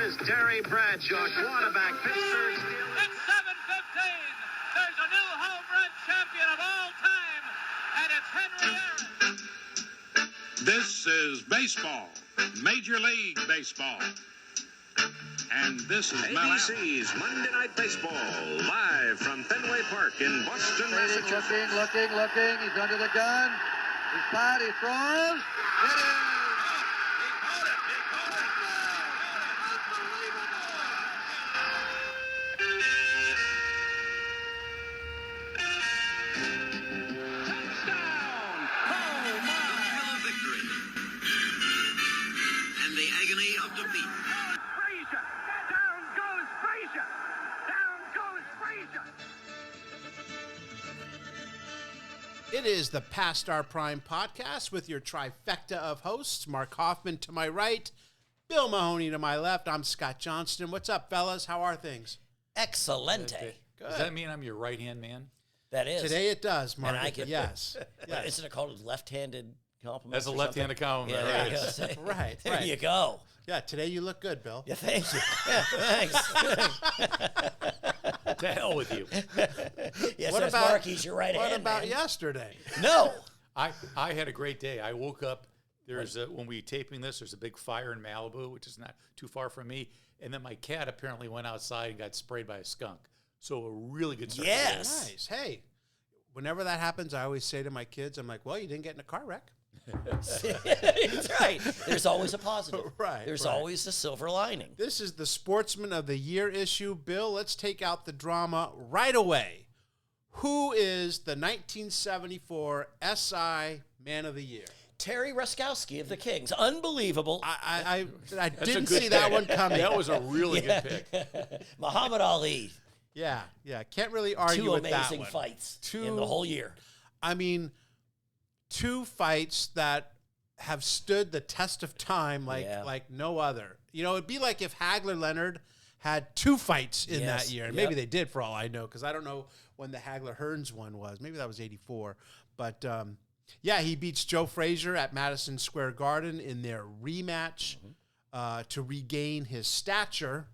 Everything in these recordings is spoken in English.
is Terry Bradshaw, quarterback, Pittsburgh Steelers. It's 7:15. There's a new home run champion of all time, and it's Henry Aaron. This is baseball, Major League Baseball. And this is ABC's Monday Night Baseball, live from Fenway Park in Boston, Massachusetts. Looking. He's under the gun. He's fired. He throws. It is. It is the Past Our Prime podcast with your trifecta of hosts, Mark Hoffman to my right, Bill Mahoney to my left. I'm Scott Johnston. What's up, fellas? How are things? Excelente. Good. Does that mean I'm your right-hand man? That is. Today it does, Mark. And I can, yes. Yes. Isn't it called a left-handed compliment? That's a left-handed compliment, yeah, right? There you go. Right. There you go. Yeah, today you look good, Bill. Yeah, thank you. Yeah, thanks. To hell with you. Yes, What that's about- Marky's your right hand. What about man. yesterday? No. I had a great day. I woke up. When we taping this, there's a big fire in Malibu, which is not too far from me. And then my cat apparently went outside and got sprayed by a skunk. So a really good start. Yes. Nice. Hey, whenever that happens, I always say to my kids, I'm like, well, you didn't get in a car wreck. That's right. There's always a positive. Right, There's right. always a silver lining. This is the Sportsman of the Year issue. Bill, let's take out the drama right away. Who is the 1974 SI Man of the Year? Terry Ruskowski of the Kings. Unbelievable. I That's a didn't good see that pick. one coming. That was a really good pick. Muhammad Ali. Yeah. Can't really argue Two with that amazing one. fights Two- in the whole year. I mean, two fights that have stood the test of time like no other. You know, it'd be like if Hagler Leonard had two fights in Yes. that year. And Yep. maybe they did for all I know, because I don't know when the Hagler Hearns one was. Maybe that was 84. But, he beats Joe Frazier at Madison Square Garden in their rematch to regain his stature.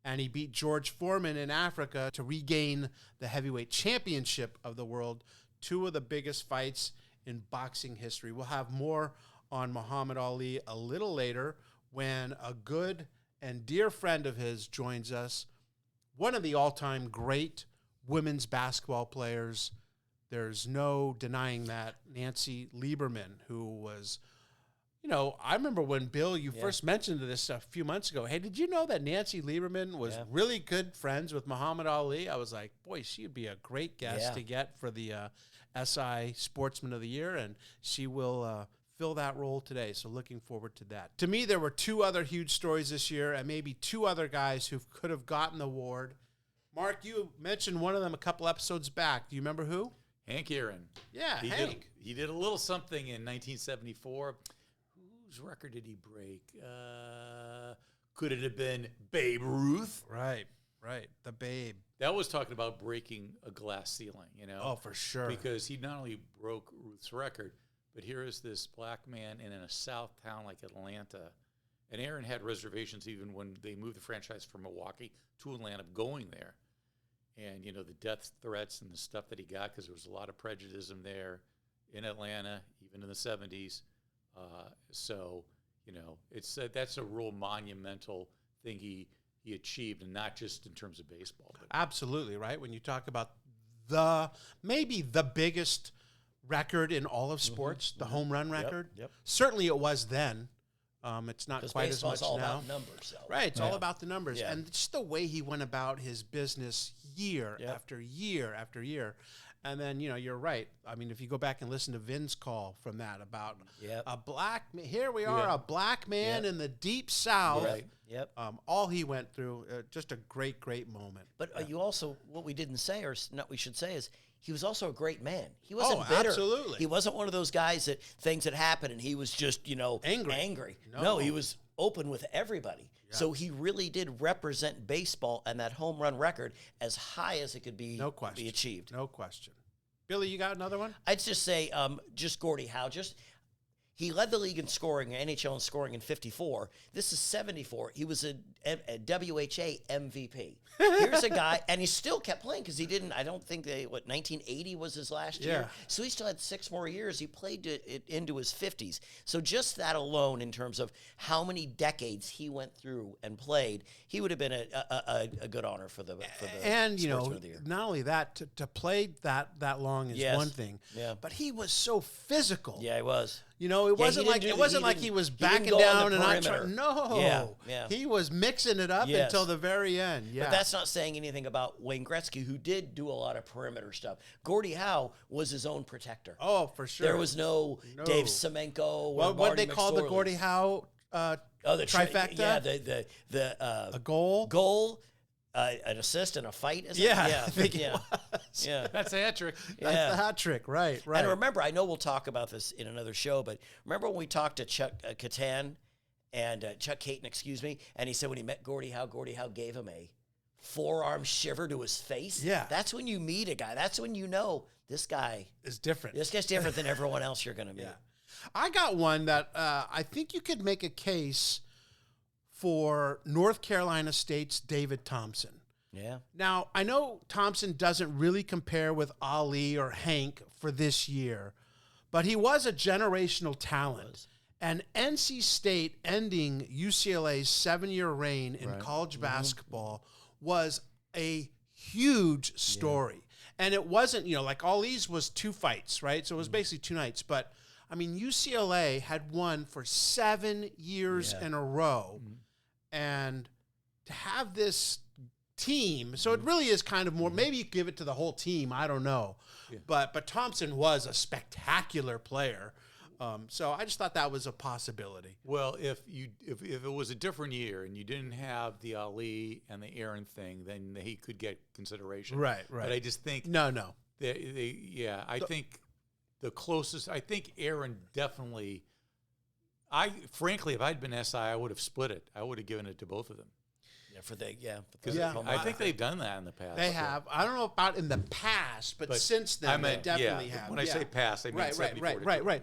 And he beat George Foreman in Africa to regain the heavyweight championship of the world. Two of the biggest fights in boxing history. We'll have more on Muhammad Ali a little later when a good and dear friend of his joins us, one of the all-time great women's basketball players. There's no denying that, Nancy Lieberman, who was, I remember when, Bill, you first mentioned this a few months ago. Hey, did you know that Nancy Lieberman was really good friends with Muhammad Ali? I was like, boy, she'd be a great guest to get for the SI Sportsman of the Year, and she will fill that role today. So looking forward to that. To me, there were two other huge stories this year, and maybe two other guys who could have gotten the award. Mark, you mentioned one of them a couple episodes back. Do you remember who? Hank Aaron. Yeah, Hank. He did a little something in 1974. Whose record did he break? Could it have been Babe Ruth? Right. The Babe. That was talking about breaking a glass ceiling, Oh, for sure. Because he not only broke Ruth's record, but here is this black man in a south town like Atlanta. And Aaron had reservations even when they moved the franchise from Milwaukee to Atlanta going there. And, the death threats and the stuff that he got, because there was a lot of prejudice there in Atlanta, even in the 70s. That's a real monumental thing he achieved, and not just in terms of baseball. But Absolutely, right? When you talk about maybe the biggest record in all of sports, the home run record. Yep. Certainly it was then. It's not quite as much baseball's all now. about numbers. So. Right, it's all about the numbers. Yeah. And just the way he went about his business year after year after year. And then, you're right. I mean, if you go back and listen to Vin's call from that about a black, here we are, a black man in the deep South. Right. Yep. All he went through, just a great, great moment. But you also, what we didn't say, or not we should say, is he was also a great man. He wasn't bitter. Absolutely. He wasn't one of those guys that things had happened and he was just, angry. No. He was open with everybody. Yeah. So he really did represent baseball and that home run record as high as it could be, be achieved. No question. Billy, you got another one? I'd just say, just Gordie Howe. He led the league in scoring, NHL in scoring in 54. This is 74. He was a WHA MVP. Here's a guy, and he still kept playing because he didn't, I don't think 1980 was his last year. So he still had 6 more years. He played it into his 50s. So just that alone, in terms of how many decades he went through and played, he would have been a good honor for the and Sportsman of the Year. not only that, to play that long is one thing. Yeah. But he was so physical. Yeah, he was. It wasn't like he was backing down and not trying. No, he was mixing it up until the very end. Yeah, but that's not saying anything about Wayne Gretzky, who did do a lot of perimeter stuff. Gordie Howe was his own protector. Oh, for sure. There was no Dave Semenko. What they call the Gordie Howe trifecta? The a goal. An assist and a fight, is yeah, it? Yeah, I think it was. Yeah. That's a hat trick. That's the hat trick, right. And remember, I know we'll talk about this in another show, but remember when we talked to Chuck Catan and Chuck Caton, and he said when he met Gordie Howe gave him a forearm shiver to his face. Yeah. That's when you meet a guy. That's when you know this guy is different. This guy's different than everyone else you're going to meet. Yeah. I got one that I think you could make a case for North Carolina State's David Thompson. Yeah. Now, I know Thompson doesn't really compare with Ali or Hank for this year, but he was a generational talent. And NC State ending UCLA's 7-year reign in college basketball was a huge story. And it wasn't, like Ali's was 2 fights, right? So it was basically 2 nights. But, I mean, UCLA had won for 7 years in a row. And to have this team, so it really is kind of more, maybe you give it to the whole team, I don't know. But Thompson was a spectacular player. So I just thought that was a possibility. Well, if it was a different year and you didn't have the Ali and the Aaron thing, then he could get consideration. Right. But I just think no. I think the closest. I think Aaron definitely. Frankly, if I'd been SI, I would have split it. I would have given it to both of them. I think they've done that in the past. They have. I don't know about in the past, but since then, they definitely have. When I say past, I mean 74 right.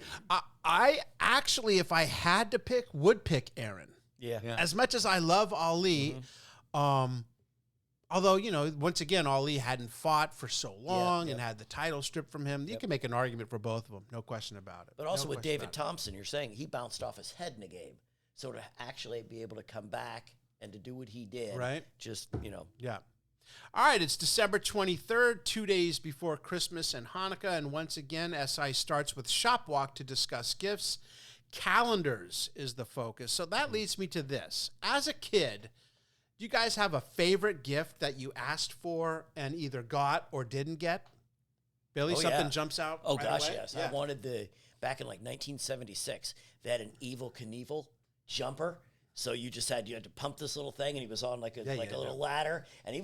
I actually, if I had to pick, would pick Aaron. Yeah. As much as I love Ali, although, once again, Ali hadn't fought for so long and had the title stripped from him. You can make an argument for both of them, no question about it. But also with David Thompson, you're saying he bounced off his head in a game. So to actually be able to come back and to do what he did, just, Yeah. All right, it's December 23rd, 2 days before Christmas and Hanukkah, and once again, SI starts with Shop Walk to discuss gifts. Calendars is the focus. So that leads me to this. As a kid, do you guys have a favorite gift that you asked for and either got or didn't get? Billy, something jumps out Oh, right gosh, away? yes. Yeah. I wanted back in like 1976, they had an Evil Knievel jumper. So you had to pump this little thing, and he was on like a little ladder, and he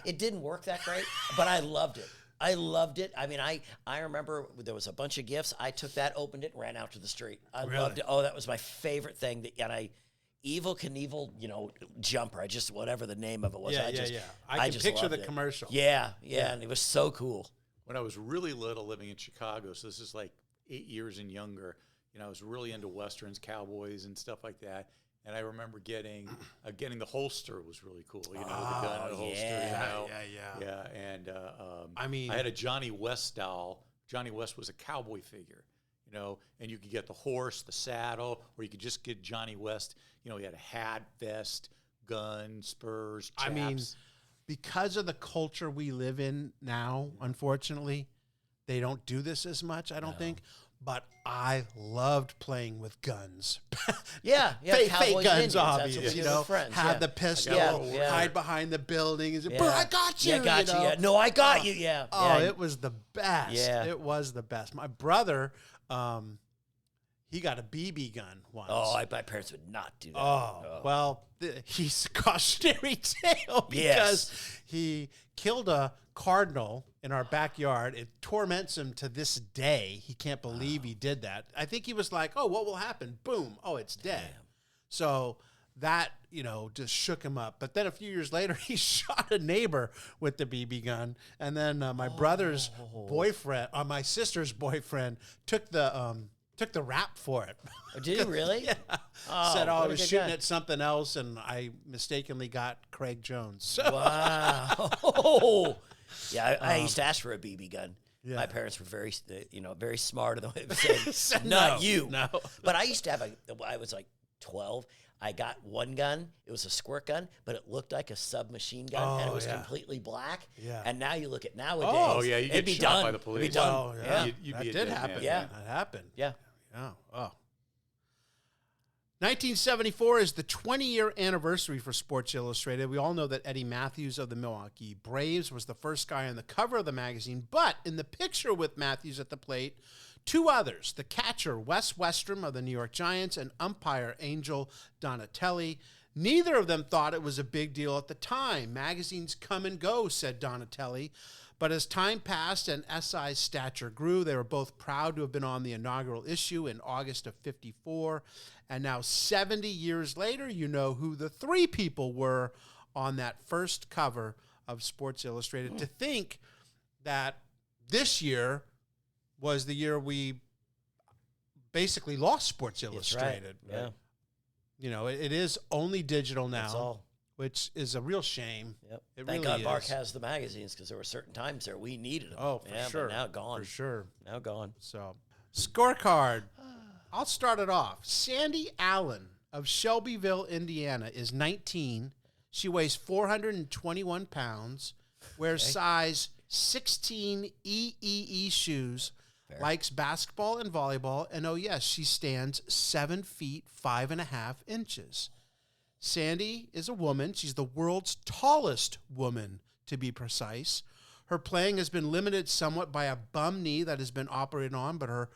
it didn't work that great, but I loved it. I mean, I remember there was a bunch of gifts. I took that, opened it, and ran out to the street. I loved it. Oh, that was my favorite thing. Evil Knievel, jumper. Whatever the name of it was. I can picture the commercial. Yeah, and it was so cool. When I was really little, living in Chicago, so this is like 8 years and younger, I was really into Westerns, cowboys, and stuff like that. And I remember getting the holster was really cool. The gun and the holster. Yeah. And I had a Johnny West doll. Johnny West was a cowboy figure, and you could get the horse, the saddle, or you could just get Johnny West. He had a hat, vest, gun, spurs, chaps. I mean, because of the culture we live in now, unfortunately, they don't do this as much, I don't think. But I loved playing with guns. Fake guns, obviously. Had the pistol, hide behind the building. I got you. No, I got you. Yeah. Oh, it was the best. Yeah. It was the best. My brother, he got a BB gun once. Oh, my parents would not do that. Well, he's a cautionary tale because he killed a cardinal in our backyard. It torments him to this day. He can't believe he did that. I think he was like, oh, what will happen? Boom. Oh, it's dead. Damn. So that, just shook him up. But then a few years later, he shot a neighbor with the BB gun. And then my brother's boyfriend, my sister's boyfriend, took the Took the rap for it. Oh, did he really? Yeah. Oh, Said, what I a was good shooting guy. at something else, and I mistakenly got Craig Jones. So, Wow. Yeah, I used to ask for a BB gun. Yeah. My parents were very, very smart in the way they said, No, not you. no. But I used to have I was like 12. I got one gun. It was a squirt gun, but it looked like a submachine gun, and it was completely black. Yeah. And now you look at nowadays. Oh, yeah, you it'd get be shot done. by the police. It'd be done. Well, yeah. You'd that be a did dead happen. man. Yeah. That happened. Yeah. Oh. 1974 is the 20-year anniversary for Sports Illustrated. We all know that Eddie Matthews of the Milwaukee Braves was the first guy on the cover of the magazine, but in the picture with Matthews at the plate, two others, the catcher Wes Westrom of the New York Giants and umpire Angel Donatelli. Neither of them thought it was a big deal at the time. Magazines come and go, said Donatelli. But as time passed and SI's stature grew, they were both proud to have been on the inaugural issue in August of '54. And now 70 years later, you know who the three people were on that first cover of Sports Illustrated. To think that this year was the year we basically lost Sports Illustrated. Right. Yeah. You know, it is only digital now. That's all. Which is a real shame. Yep. It Thank really God Mark is. has the magazines because there were certain times there we needed them. Oh, for sure. But now gone. For sure. Now gone. So, scorecard. I'll start it off. Sandy Allen of Shelbyville, Indiana, is 19. She weighs 421 pounds, wears size 16 EEE shoes, likes basketball and volleyball, and oh yes, she stands 7 feet 5.5 inches. Sandy is a woman. She's the world's tallest woman, to be precise. Her playing has been limited somewhat by a bum knee that has been operated on, but her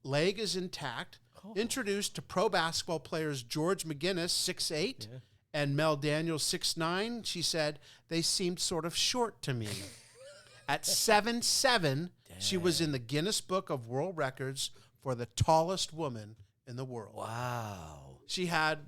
leg is intact. Introduced to pro basketball players George McGinnis, 6'8", and Mel Daniels, 6'9", she said, they seemed sort of short to me. At 7'7", she was in the Guinness Book of World Records for the tallest woman in the world. Wow. She had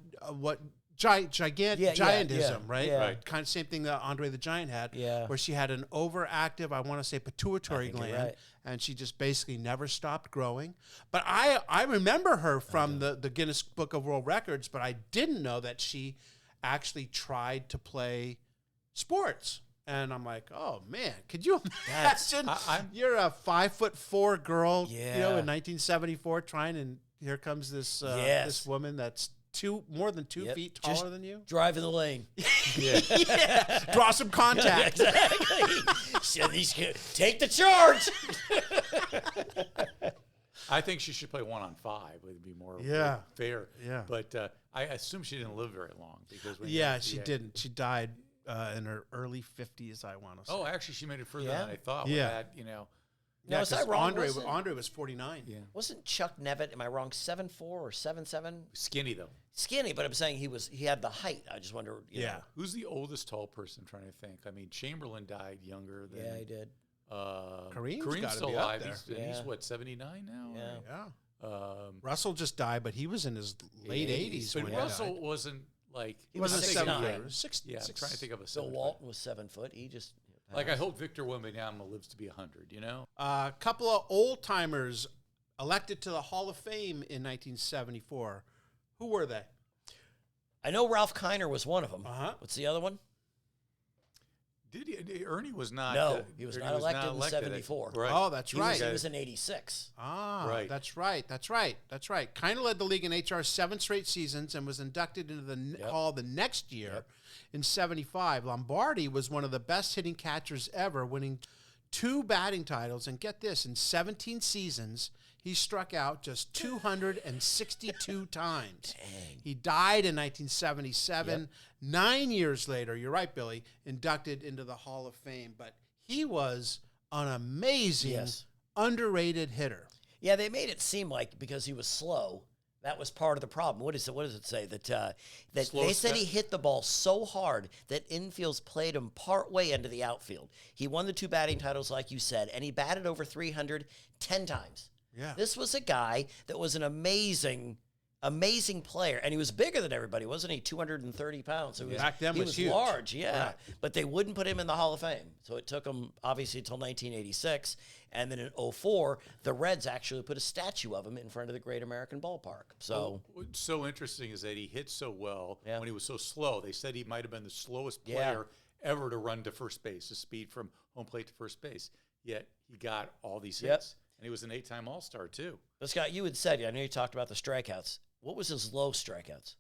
giantism, right? yeah. Right. Kind of same thing that Andre the Giant had, where she had an overactive, I want to say, pituitary think you're gland, right. and she just basically never stopped growing. But I remember her from the Guinness Book of World Records, but I didn't know that she actually tried to play sports. And I'm like, oh man, could you imagine? You're a 5'4" girl, you know, in 1974, trying, and here comes this this woman that's more than 2 feet taller Just than you. Drive in the lane. Draw some contact. Exactly. So these kids, take the charge. I think she should play 1-on-5. It would be more fair. Yeah. But I assume she didn't live very long because when She didn't. She died in her early 50s, I want to say. Oh, actually, she made it further than I thought. Yeah. With that, you know. Yeah, is that 'cause wrong? Andre was 49. Yeah. Wasn't Chuck Nevitt, am I wrong, 7'4" or 7'7"? Skinny though. Skinny, but I'm saying he had the height. I just wonder. You know. Who's the oldest tall person? I'm trying to think. I mean, Chamberlain died younger than. Yeah, he did. Kareem's gotta still be up alive. there. He's what, 79 now? Yeah. Russell just died, but he was in his late 80s. But when Russell he died. wasn't like He was wasn't 6'9". 70. Yeah, I'm trying to think of a Bill 7 Walton was 7 foot. He just Like I hope Victor Wembanyama lives to be 100. You know. A couple of old timers elected to the Hall of Fame in 1974. Who were they? I know Ralph Kiner was one of them. Uh-huh. What's the other one? Did he? Ernie was not. No, he was Ernie not elected in 74. Right. Oh, that's He right. was in 86. Right. That's right. Kind of led the league in HR 7 straight seasons and was inducted into the Hall the next year in 75. Lombardi was one of the best hitting catchers ever, winning 2 batting titles. And get this, in 17 seasons, he struck out just 262 times. Dang. He died in 1977. 9 years later, you're right, Billy, inducted into the Hall of Fame. But he was an amazing, underrated hitter. Yeah, they made it seem like because he was slow, that was part of the problem. What does it say? That they said he hit the ball so hard that infields played him partway into the outfield. He won the 2 batting titles, like you said, and he batted over 300 10 times. Yeah. This was a guy that was an amazing Amazing player, and he was bigger than everybody, wasn't he? 230 pounds. So Back then he was was huge. large, yeah. Right. But they wouldn't put him in the Hall of Fame. So it took him, obviously, until 1986. And then in 2004, the Reds actually put a statue of him in front of the Great American Ballpark. So What's so interesting is that he hit so well Yeah. when he was so slow. They said he might have been the slowest player ever to run to first base, the speed from home plate to first base. Yet he got all these hits. And he was an 8-time All-Star, too. But Scott, you had said, I know you talked about the strikeouts. What was his low strikeouts?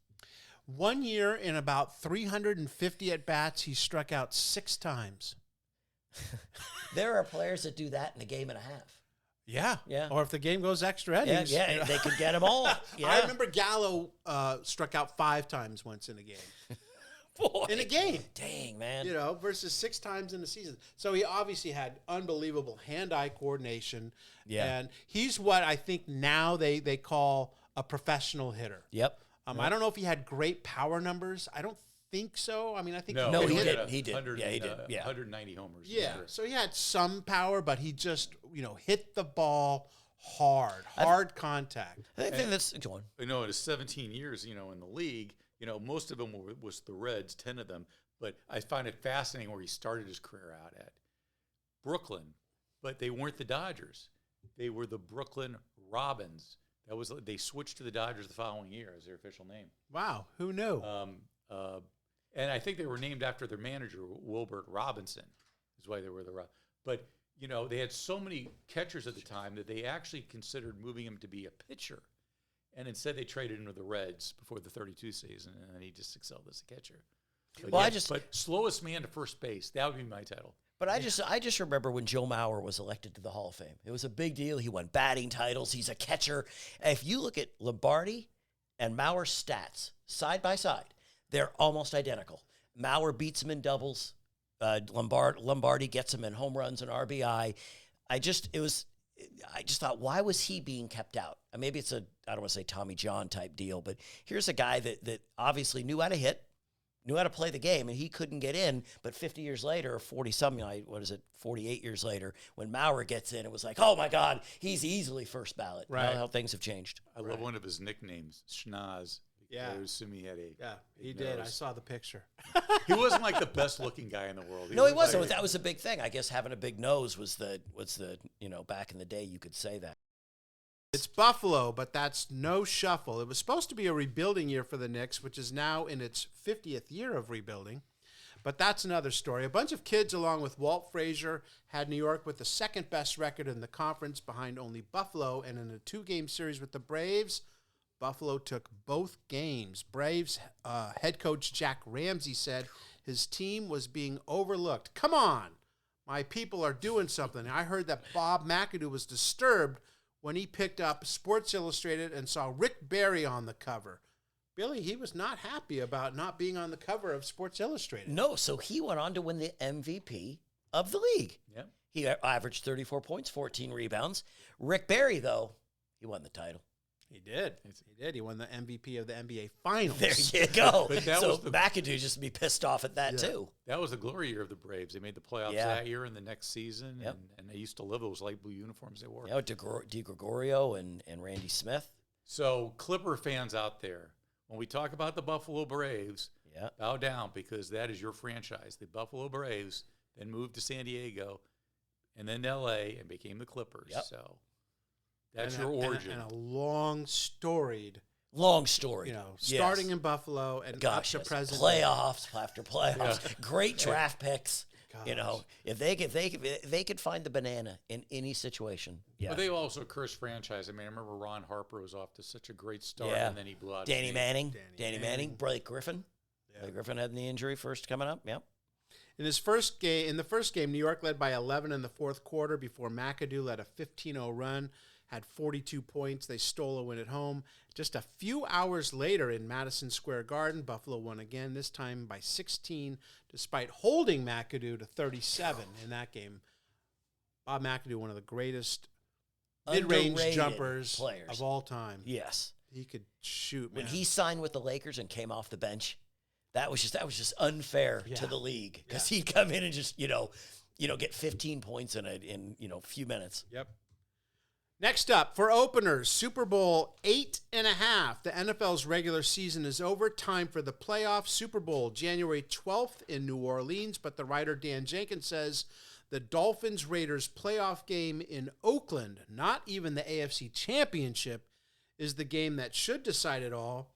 1 year in about 350 at-bats, he struck out 6 times. There are players that do that in a game and a half. Yeah. Yeah. Or if the game goes extra innings. Yeah, you know. they could get them all. Yeah. I remember Gallo struck out 5 times once in a game. Boy. In a game. Dang, man. You know, versus 6 times in the season. So he obviously had unbelievable hand-eye coordination. Yeah. And he's what I think now they call a professional hitter. Yep. I don't know if he had great power numbers. I don't think so. I mean, I think No, he hit did. it. He did. 100, Yeah, he did. Yeah. 190 homers. Yeah. Sure. So he had some power, but he just, hit the ball hard contact. I think that's go on. In his 17 years, in the league, most of them was the Reds, 10 of them. But I find it fascinating where he started his career out at Brooklyn, but they weren't the Dodgers. They were the Brooklyn Robins. They switched to the Dodgers the following year as their official name. Wow, who knew? And I think they were named after their manager, Wilbert Robinson, is why they were the Robins. But, they had so many catchers at the time that they actually considered moving him to be a pitcher. And instead they traded him to the Reds before the 32 season, and then he just excelled as a catcher. But but slowest man to first base, that would be my title. But I just remember when Joe Mauer was elected to the Hall of Fame. It was a big deal. He won batting titles. He's a catcher. If you look at Lombardi and Mauer's stats side by side, they're almost identical. Mauer beats him in doubles. Lombardi gets him in home runs and RBI. I just thought, why was he being kept out? Maybe it's I don't want to say Tommy John type deal, but here's a guy that obviously knew how to hit, knew how to play the game, and he couldn't get in. But 50 years later, or 40-something, 48 years later, when Mauer gets in, it was like, oh, my God, he's easily first ballot. Right. How things have changed. I love one of his nicknames, Schnoz. Yeah. I assume he had a he big did. I nose. saw the picture. He wasn't like the best looking guy in the world. No, he was wasn't. like- That was a big thing. I guess having a big nose was the back in the day you could say that. It's Buffalo, but that's no shuffle. It was supposed to be a rebuilding year for the Knicks, which is now in its 50th year of rebuilding. But that's another story. A bunch of kids, along with Walt Frazier, had New York with the second best record in the conference behind only Buffalo. And in a 2-game series with the Braves, Buffalo took both games. Braves head coach Jack Ramsey said his team was being overlooked. Come on, my people are doing something. I heard that Bob McAdoo was disturbed when he picked up Sports Illustrated and saw Rick Barry on the cover. Billy, he was not happy about not being on the cover of Sports Illustrated. No, so he went on to win the MVP of the league. Yep. He averaged 34 points, 14 rebounds. Rick Barry, though, he won the title. He did. He did. He won the MVP of the NBA Finals. There you go. But that so was the- McAdoo just be pissed off at that, too. That was the glory year of the Braves. They made the playoffs Yeah. that year and the next season, Yep. and they used to love those light blue uniforms they wore. You know, Di Gregorio and Randy Smith. So, Clipper fans out there, when we talk about the Buffalo Braves, Yeah. bow down because that is your franchise. The Buffalo Braves then moved to San Diego and then L.A. and became the Clippers. Yep. So, that's And your a- origin. And a long storied, Long story. starting Yes. in Buffalo and Gosh, up to yes. present. Playoffs after playoffs. Yeah. Great draft picks. Gosh. If they could find the banana in any situation. Yeah. But they also cursed franchise. I mean, I remember Ron Harper was off to such a great start, Yeah. and then he blew out. his Danny knee. Manning. Danny Danny Manning. Manning. Blake Griffin. Yeah. Blake Griffin had the injury first coming up. Yep. In the first game, New York led by 11 in the fourth quarter before McAdoo led a 15-0 run, had 42 points. They stole a win at home. Just a few hours later in Madison Square Garden, Buffalo won again, this time by 16, despite holding McAdoo to 37 in that game. Bob McAdoo, one of the greatest mid-range Underrated jumpers players. of all time. Yes. He could shoot, man. When he signed with the Lakers and came off the bench, that was just unfair to the league because he'd come in and just get 15 points in a few minutes. Yep. Next up, for openers, Super Bowl 8.5. The NFL's regular season is over. Time for the playoffs. Super Bowl, January 12th in New Orleans. But the writer Dan Jenkins says the Dolphins-Raiders playoff game in Oakland, not even the AFC Championship, is the game that should decide it all.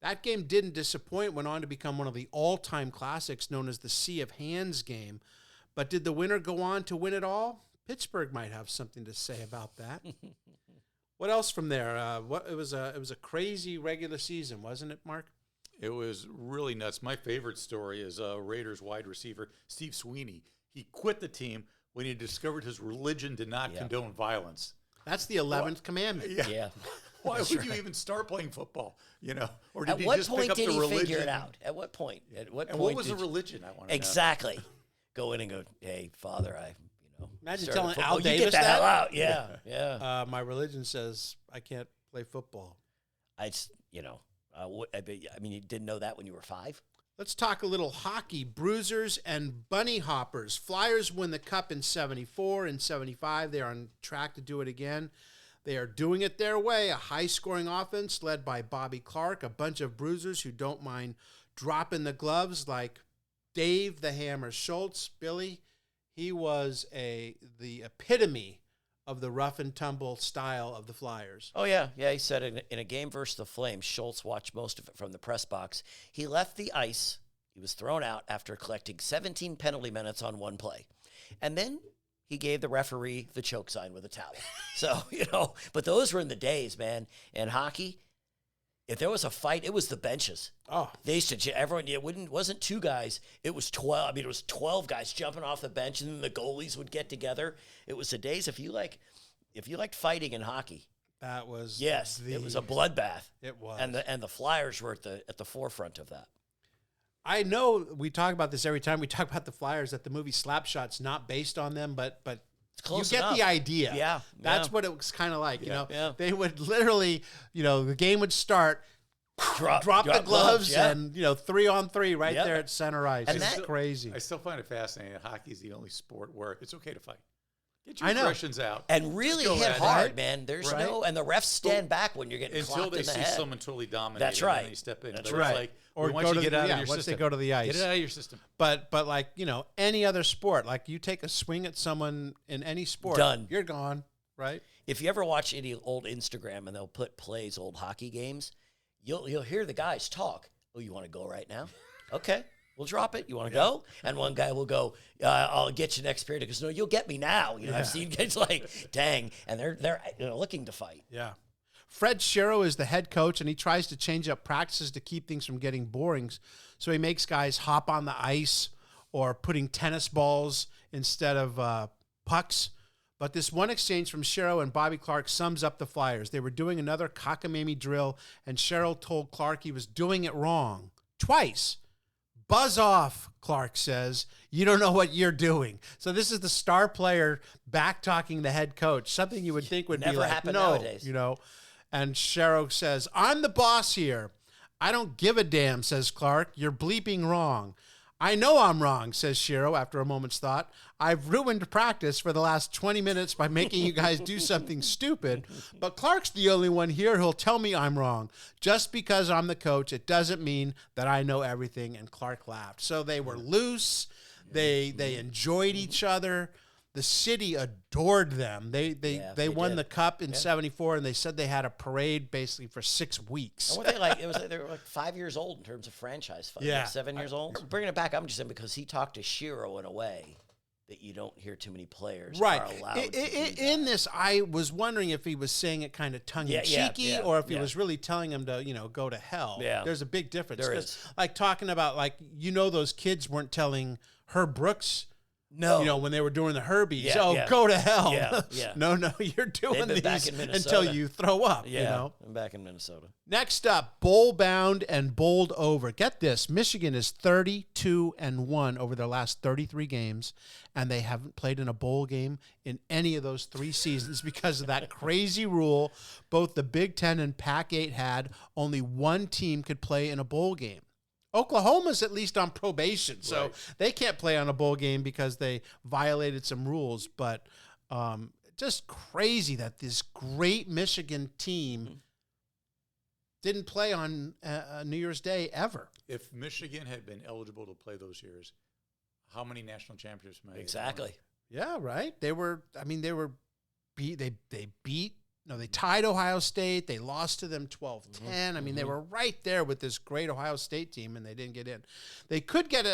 That game didn't disappoint, went on to become one of the all-time classics known as the Sea of Hands game. But did the winner go on to win it all? Pittsburgh might have something to say about that. What else from there? It was a crazy regular season, wasn't it, Mark? It was really nuts. My favorite story is Raiders wide receiver Steve Sweeney. He quit the team when he discovered his religion did not condone violence. That's the 11th commandment. Yeah. Why would you even start playing football? Or did At he what just point pick up did the he religion? figure it out? At what point? And what was the religion? I want to know. Exactly. Go in and go, hey, Father, Imagine started telling football. Al You Davis get the hell out. Yeah. My religion says I can't play football. You didn't know that when you were 5? Let's talk a little hockey. Bruisers and bunny hoppers. Flyers win the cup in 74 and 75. They are on track to do it again. They are doing it their way. A high-scoring offense led by Bobby Clark, a bunch of bruisers who don't mind dropping the gloves like Dave the Hammer Schultz. Billy, he was the epitome of the rough and tumble style of the Flyers. Oh, yeah. Yeah, he said in a game versus the Flames, Schultz watched most of it from the press box. He left the ice. He was thrown out after collecting 17 penalty minutes on one play. And then he gave the referee the choke sign with a towel. So, but those were in the days, man. In hockey, if there was a fight, it was the benches. Oh. They used to, everyone, wasn't 2 guys, it was 12. It was 12 guys jumping off the bench, and then the goalies would get together. It was the days, if you liked fighting in hockey. That was it was a bloodbath. It was. And the Flyers were at the forefront of that. I know we talk about this every time we talk about the Flyers, that the movie Slapshot's not based on them, but you get enough. The idea. Yeah. That's what it was kind of like, Yeah. They would literally, the game would start, drop the gloves and, 3-on-3 right there at center ice. And it's crazy. I still find it fascinating that hockey is the only sport where it's okay to fight. Get your aggressions out. And really hit hard, man. There's right? and the refs stand back when you're getting until clocked they in the see head. someone totally dominate. That's right. And they step in. That's But right. It's like, Or we want go you to to get out of your once system. they go to the ice. Get it out of your system. But like, any other sport, like you take a swing at someone in any sport, Done. You're gone, right? If you ever watch any old Instagram and they'll put plays, old hockey games, you'll hear the guys talk. Oh, you want to go right now? Okay. We'll drop it. You want to go? And one guy will go, I'll get you next period. He goes, no, you'll get me now. I've seen guys like, dang. And they're looking to fight. Yeah. Fred Sherrow is the head coach, and he tries to change up practices to keep things from getting boring. So he makes guys hop on the ice or putting tennis balls instead of pucks. But this one exchange from Sherrow and Bobby Clark sums up the Flyers. They were doing another cockamamie drill, and Sherrow told Clark he was doing it wrong. Twice. Buzz off, Clark says. You don't know what you're doing. So this is the star player back-talking the head coach, something you would think would Never be like, happen no, nowadays. And Sherrow says, I'm the boss here. I don't give a damn, says Clark. You're bleeping wrong. I know I'm wrong, says Sherrow after a moment's thought. I've ruined practice for the last 20 minutes by making you guys do something stupid, but Clark's the only one here who'll tell me I'm wrong. Just because I'm the coach, it doesn't mean that I know everything, and Clark laughed. So they were loose. They enjoyed each other. The city adored them. They won the cup in 74, and they said they had a parade basically for 6 weeks. And what they like, they were like 5 years old in terms of franchise fighting. Yeah. 7 years old. Bringing it back, I'm just saying because he talked to Shiro in a way that you don't hear too many players right. are allowed to do that. In this, I was wondering if he was saying it kind of tongue-in-cheeky or if he was really telling him to, go to hell. Yeah. There's a big difference. There is. Like talking about, those kids weren't telling Herb Brooks, no. When they were doing the Herbies, Yeah. go to hell. Yeah. No, you're doing They've been back these in Minnesota. until you throw up, Yeah, I'm back in Minnesota. Next up, bowl bound and bowled over. Get this, Michigan is 32-1 over their last 33 games, and they haven't played in a bowl game in any of those 3 seasons because of that crazy rule both the Big Ten and Pac-8 had. Only one team could play in a bowl game. Oklahoma's at least on probation, so they can't play on a bowl game because they violated some rules. But just crazy that this great Michigan team didn't play on New Year's Day ever. If Michigan had been eligible to play those years, how many national championships might Exactly. Yeah, right. They were. I mean, they were beat. They beat. No, they tied Ohio State. They lost to them 12-10. I mean, they were right there with this great Ohio State team, and they didn't get in. They could get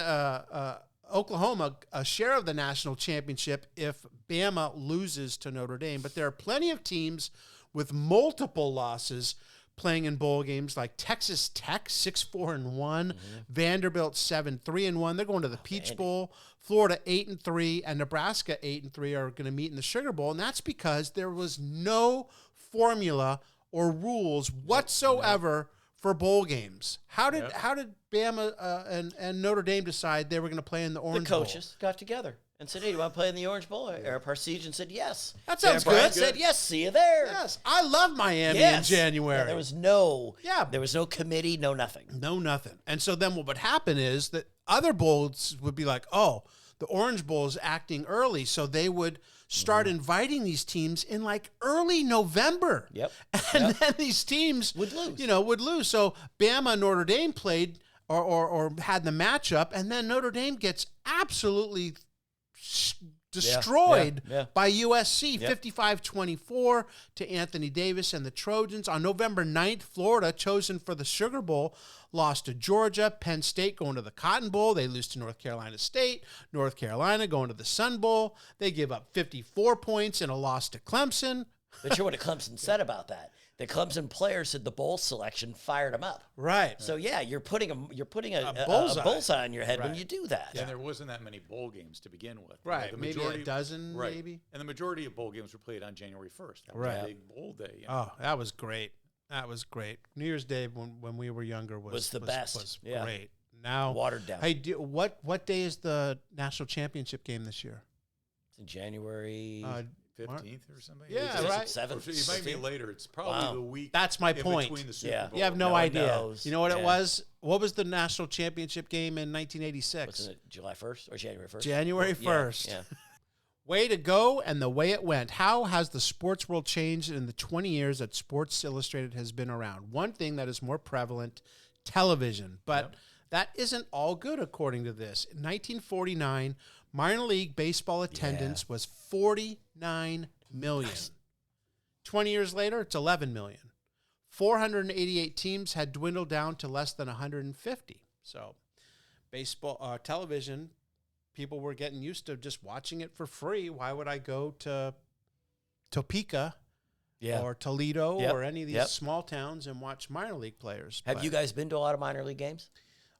Oklahoma a share of the national championship if Bama loses to Notre Dame. But there are plenty of teams with multiple losses playing in bowl games, like Texas Tech 6-4-1, Vanderbilt 7-3-1. They're going to the Peach Bowl. Florida 8-3, and Nebraska 8-3 are going to meet in the Sugar Bowl, and that's because there was no formula or rules whatsoever for bowl games. How did Bama and Notre Dame decide they were going to play in the Orange Bowl? The coaches got together and said, "Hey, you want to play in the Orange Bowl?" Eric Parsegian said, "Yes." That sounds Aaron Bryant good. said, "Yes, see you there." Yes, I love Miami in January. Yeah, there was no committee, no nothing. No nothing. And so then what would happen is that other bowls would be like, oh, the Orange Bowl is acting early, so they would start inviting these teams in like early November. Yep. And then these teams would lose. Would lose. So Bama and Notre Dame played or had the matchup, and then Notre Dame gets absolutely destroyed by USC, 55-24 to Anthony Davis and the Trojans. On November 9th, Florida, chosen for the Sugar Bowl, lost to Georgia. Penn State going to the Cotton Bowl. They lose to North Carolina State. North Carolina going to the Sun Bowl. They give up 54 points in a loss to Clemson. But you're what Clemson said about that. The Clemson players said the bowl selection fired them up. Right. So you're putting a bullseye on your head when you do that. And there wasn't that many bowl games to begin with. Right. The Maybe a dozen, maybe. And the majority of bowl games were played on January 1st. That was a big bowl day. You Oh, know? that was great. That was great. New Year's Day when we were younger was the best. Was great. Now watered down. Hey, what day is the national championship game this year? It's in January 15th or something? Yeah, right. 7th. It might be later. It's probably the week. That's my point. Between the Super Bowl. You have no one idea. knows. You know what it was? What was the national championship game in 1986? Wasn't it July 1st or January 1st? January 1st. Yeah. Way to go and the way it went. How has the sports world changed in the 20 years that Sports Illustrated has been around? One thing that is more prevalent, television. But that isn't all good according to this. In 1949, minor league baseball attendance was 49 million. 20 years later, it's 11 million. 488 teams had dwindled down to less than 150. So baseball, television, people were getting used to just watching it for free. Why would I go to Topeka or Toledo or any of these small towns and watch minor league players? Have you guys been to a lot of minor league games?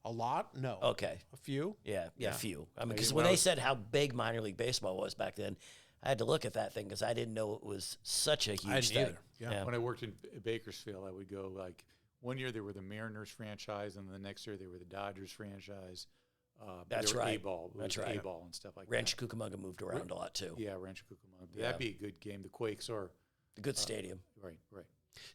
A lot? No. Okay. A few? Yeah, a few. I mean, because when they said how big minor league baseball was back then, I had to look at that thing because I didn't know it was such a huge thing. Yeah. When I worked in Bakersfield, I would go like one year they were the Mariners franchise, and the next year they were the Dodgers franchise. That's they were right. A-ball. That's right. A-ball and stuff like Rancho that. Cucamonga moved around a lot too. Yeah, Rancho Cucamonga. That'd be a good game. The Quakes are a good stadium. Right.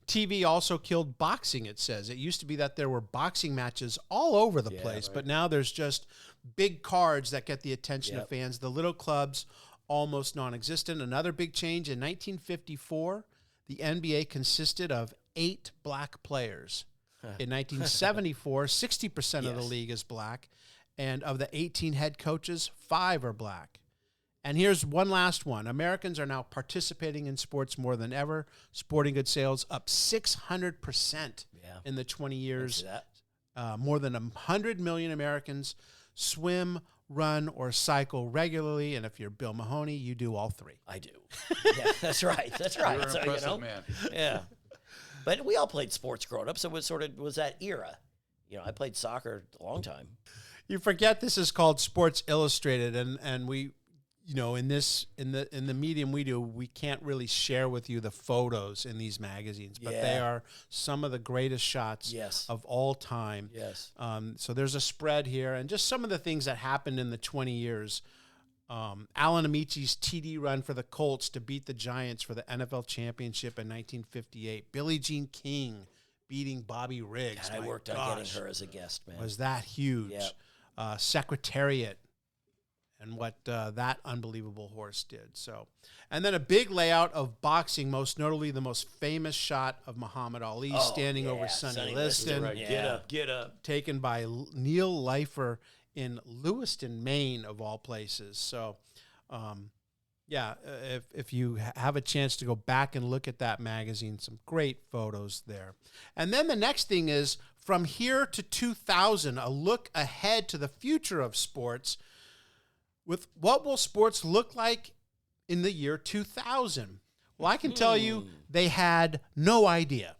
TV also killed boxing, it says. It used to be that there were boxing matches all over the place, but now there's just big cards that get the attention of fans. The little clubs, almost non-existent. Another big change, in 1954, the NBA consisted of 8 black players. In 1974, 60% of the league is black, and of the 18 head coaches, 5 are black. And here's one last one. Americans are now participating in sports more than ever. Sporting goods sales up 600% in the 20 years. More than 100 million Americans swim, run, or cycle regularly. And if you're Bill Mahoney, you do all 3. I do. Yeah, that's right. That's right. You're an impressive man. Yeah. But we all played sports growing up, so it was that era. You know, I played soccer a long time. You forget this is called Sports Illustrated, and we, you know, in the medium we do, we can't really share with you the photos in these magazines, but they are some of the greatest shots of all time. Yes. So there's a spread here, and just some of the things that happened in the 20 years. Alan Amici's TD run for the Colts to beat the Giants for the NFL championship in 1958. Billie Jean King beating Bobby Riggs. God, I worked on getting her as a guest, man. Was that huge? Yep. Secretariat and what that unbelievable horse did. So, and then a big layout of boxing, most notably the most famous shot of Muhammad Ali standing over Sonny Liston. Right. Get up. Taken by Neil Leifer in Lewiston, Maine, of all places. So, if you have a chance to go back and look at that magazine, some great photos there. And then the next thing is from here to 2000, a look ahead to the future of sports. With what will sports look like in the year 2000? Well, I can tell you they had no idea.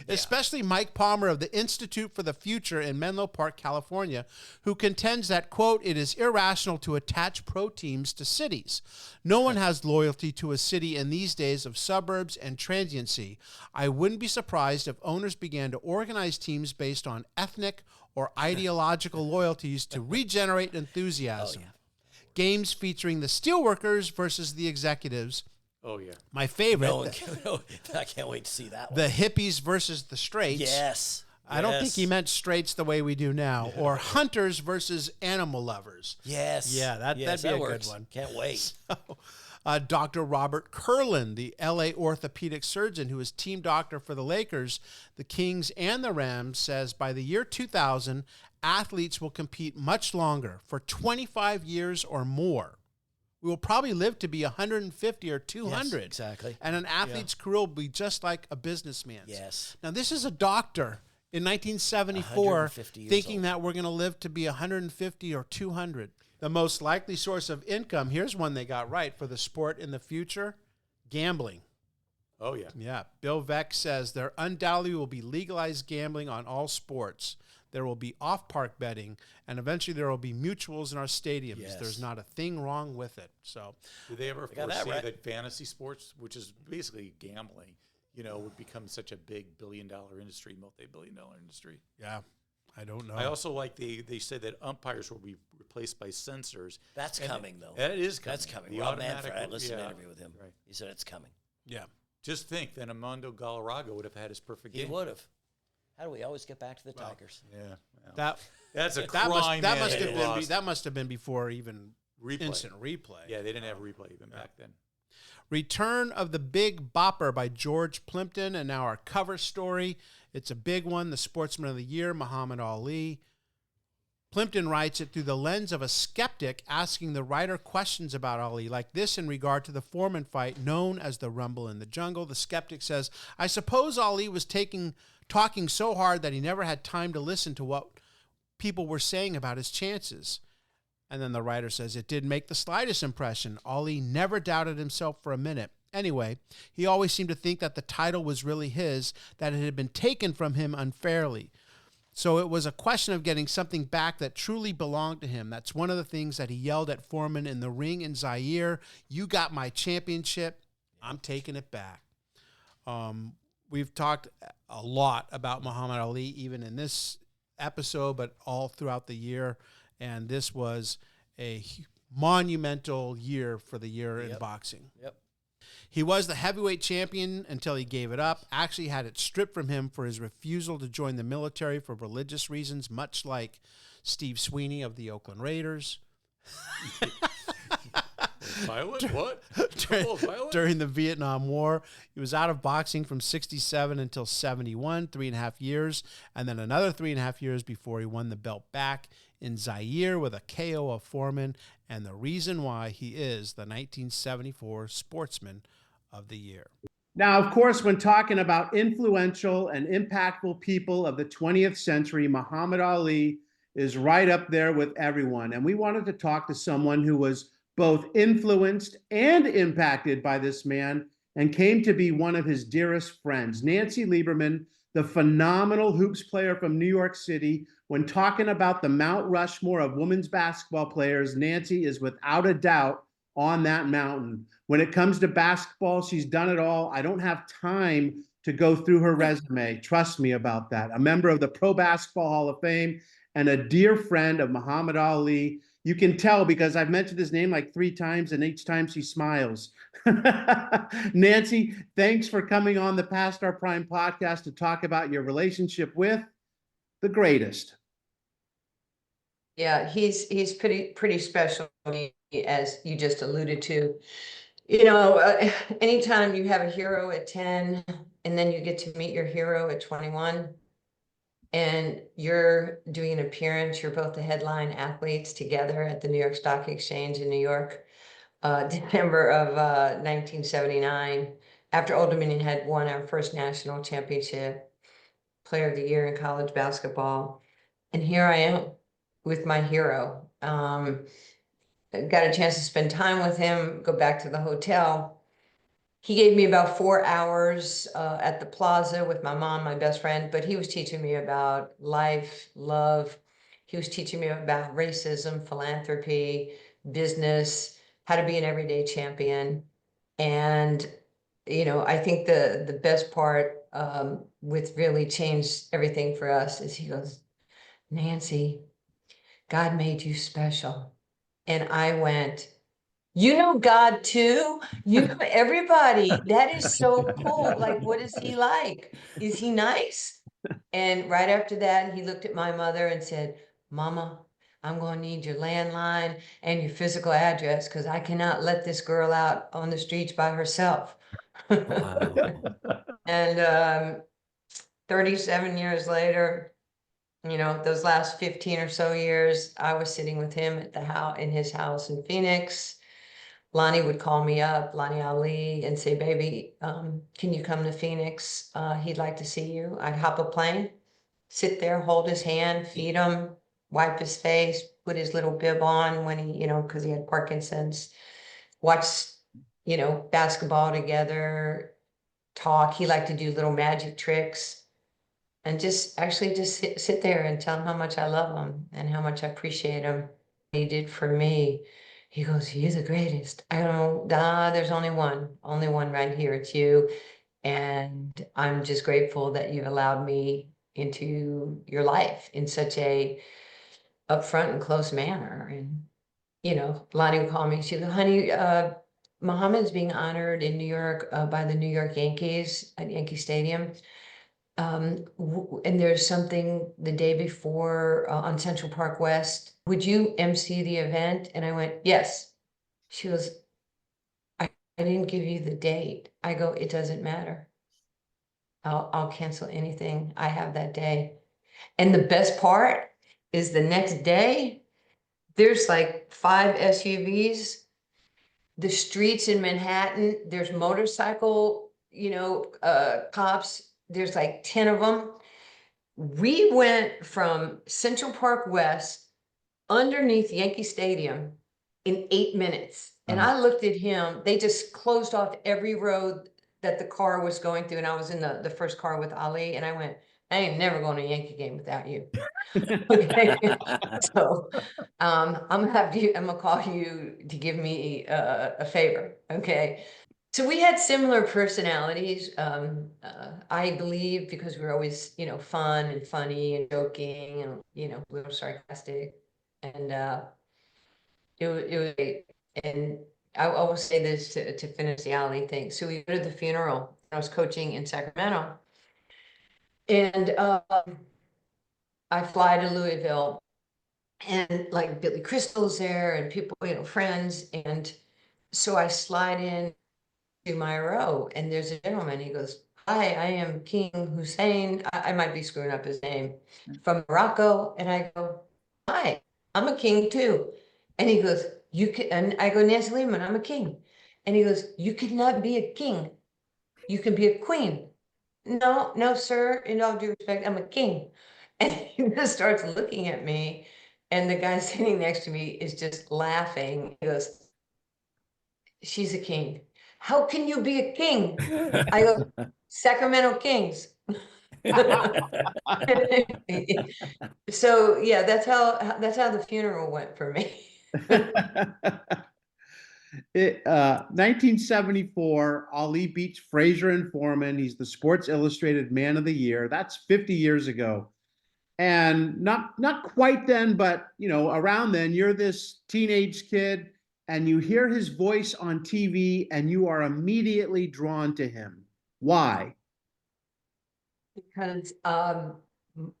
Especially Mike Palmer of the Institute for the Future in Menlo Park, California, who contends that, quote, it is irrational to attach pro teams to cities. No one has loyalty to a city in these days of suburbs and transiency. I wouldn't be surprised if owners began to organize teams based on ethnic or ideological loyalties to regenerate enthusiasm. Games featuring the steelworkers versus the executives. Oh, yeah. My favorite. I can't wait to see that one. The hippies versus the straights. Yes. I don't think he meant straights the way we do now. Yeah. Or hunters versus animal lovers. Yes. Yeah, that'd be a good one. Can't wait. So, Dr. Robert Kurland, the L.A. orthopedic surgeon who is team doctor for the Lakers, the Kings, and the Rams, says by the year 2000, athletes will compete much longer, for 25 years or more. We will probably live to be 150 or 200. Yes, exactly. And an athlete's career will be just like a businessman's. Yes. Now, this is a doctor in 1974 thinking that we're going to live to be 150 or 200. The most likely source of income, here's one they got right for the sport in the future, gambling. Oh, yeah. Yeah. Bill Veck says there undoubtedly will be legalized gambling on all sports. There will be off-park betting, and eventually there will be mutuals in our stadiums. Yes. There's not a thing wrong with it. So, did they ever foresee that fantasy sports, which is basically gambling, would become such a big billion-dollar industry, multi-billion-dollar industry? Yeah, I don't know. I also like they said that umpires will be replaced by censors. That's coming, though. That is coming. That's coming. The Rob automatic. Manfred, I listened to an interview with him. Right. He said it's coming. Yeah. Just think that Armando Galarraga would have had his perfect game. He would have. How do we always get back to the Tigers? Yeah. Well, that's a crime. That must have been before even instant replay. Yeah, they didn't have replay even back then. Return of the Big Bopper by George Plimpton, and now our cover story. It's a big one, the Sportsman of the Year, Muhammad Ali. Plimpton writes it through the lens of a skeptic asking the writer questions about Ali, like this in regard to the Foreman fight known as the Rumble in the Jungle. The skeptic says, I suppose Ali was talking so hard that he never had time to listen to what people were saying about his chances. And then the writer says, it didn't make the slightest impression. Ali never doubted himself for a minute. Anyway, he always seemed to think that the title was really his, that it had been taken from him unfairly. So it was a question of getting something back that truly belonged to him. That's one of the things that he yelled at Foreman in the ring in Zaire. You got my championship. I'm taking it back. We've talked a lot about Muhammad Ali, even in this episode, but all throughout the year. And this was a monumental year for the year in boxing. Yep. He was the heavyweight champion until he gave it up, actually had it stripped from him for his refusal to join the military for religious reasons, much like Steve Sweeney of the Oakland Raiders. Violent? What? During the Vietnam War. He was out of boxing from 67 until 71, 3.5 years, and then another 3.5 years before he won the belt back in Zaire with a KO of Foreman, and the reason why he is the 1974 Sportsman of the Year. Now, of course, when talking about influential and impactful people of the 20th century, Muhammad Ali is right up there with everyone. And we wanted to talk to someone who was both influenced and impacted by this man and came to be one of his dearest friends. Nancy Lieberman, the phenomenal hoops player from New York City. When talking about the Mount Rushmore of women's basketball players, Nancy is without a doubt on that mountain. When it comes to basketball, she's done it all. I don't have time to go through her resume. Trust me about that. A member of the Pro Basketball Hall of Fame and a dear friend of Muhammad Ali. You can tell because I've mentioned his name like 3 times, and each time she smiles. Nancy, thanks for coming on the Past Our Prime podcast to talk about your relationship with the greatest. Yeah, he's pretty special to me, as you just alluded to. You know, anytime you have a hero at 10 and then you get to meet your hero at 21 and you're doing an appearance, you're both the headline athletes together at the New York Stock Exchange in New York, December of 1979, after Old Dominion had won our first national championship, player of the year in college basketball. And here I am with my hero. Got a chance to spend time with him, go back to the hotel. He gave me about 4 hours at the plaza with my mom, my best friend, but he was teaching me about life, love. He was teaching me about racism, philanthropy, business, how to be an everyday champion. And, you know, I think the best part with really changed everything for us is he goes, Nancy, God made you special. And I went, you know God too? You know everybody. That is so cool. Like, what is he like? Is he nice? And right after that, he looked at my mother and said, Mama, I'm going to need your landline and your physical address because I cannot let this girl out on the streets by herself. Wow. And 37 years later, you know, those last 15 or so years, I was sitting with him at the house, in his house in Phoenix. Lonnie would call me up, Lonnie Ali, and say, baby, can you come to Phoenix? He'd like to see you. I'd hop a plane, sit there, hold his hand, feed him, wipe his face, put his little bib on when he, you know, because he had Parkinson's, watch, you know, basketball together, talk. He liked to do little magic tricks. And just actually just sit there and tell him how much I love him and how much I appreciate him. He did for me. He goes, you're the greatest. I go, there's only one right here. It's you. And I'm just grateful that you've allowed me into your life in such a upfront and close manner. And, you know, Lonnie would call me. She'd go, honey, Muhammad's being honored in New York by the New York Yankees at Yankee Stadium. And there's something the day before on Central Park West. Would you MC the event? And I went, yes. She goes, I didn't give you the date. I go, it doesn't matter. I'll cancel anything I have that day. And the best part is the next day, there's like 5 SUVs. The streets in Manhattan, there's motorcycle, you know, cops. There's like 10 of them. We went from Central Park West underneath Yankee Stadium in 8 minutes. And I looked at him, they just closed off every road that the car was going through. And I was in the first car with Ali. And I went, I ain't never going to a Yankee game without you. Okay. So I'm gonna call you to give me a favor. Okay. So we had similar personalities, I believe, because we were always, you know, fun and funny and joking and, you know, a little sarcastic. And it was great. And I will say this to finish the Ali thing. So we go to the funeral. I was coaching in Sacramento. And I fly to Louisville. And like Billy Crystal's there and people, you know, friends. And so I slide in to my row and there's a gentleman. He goes, hi, I am King Hussein. I might be screwing up his name, from Morocco. And I go, hi, I'm a king too. And he goes, you can, and I go, Nancy Lieberman, I'm a king. And he goes, you cannot be a king. You can be a queen. No, sir. In all due respect, I'm a king. And he just starts looking at me. And the guy sitting next to me is just laughing. He goes, she's a king. How can you be a king? I go, Sacramento Kings. So yeah, that's how the funeral went for me. 1974, Ali beats Frazier and Foreman. He's the Sports Illustrated Man of the Year. That's 50 years ago. And not quite then, but you know, around then, you're this teenage kid and you hear his voice on TV and you are immediately drawn to him. Why? Because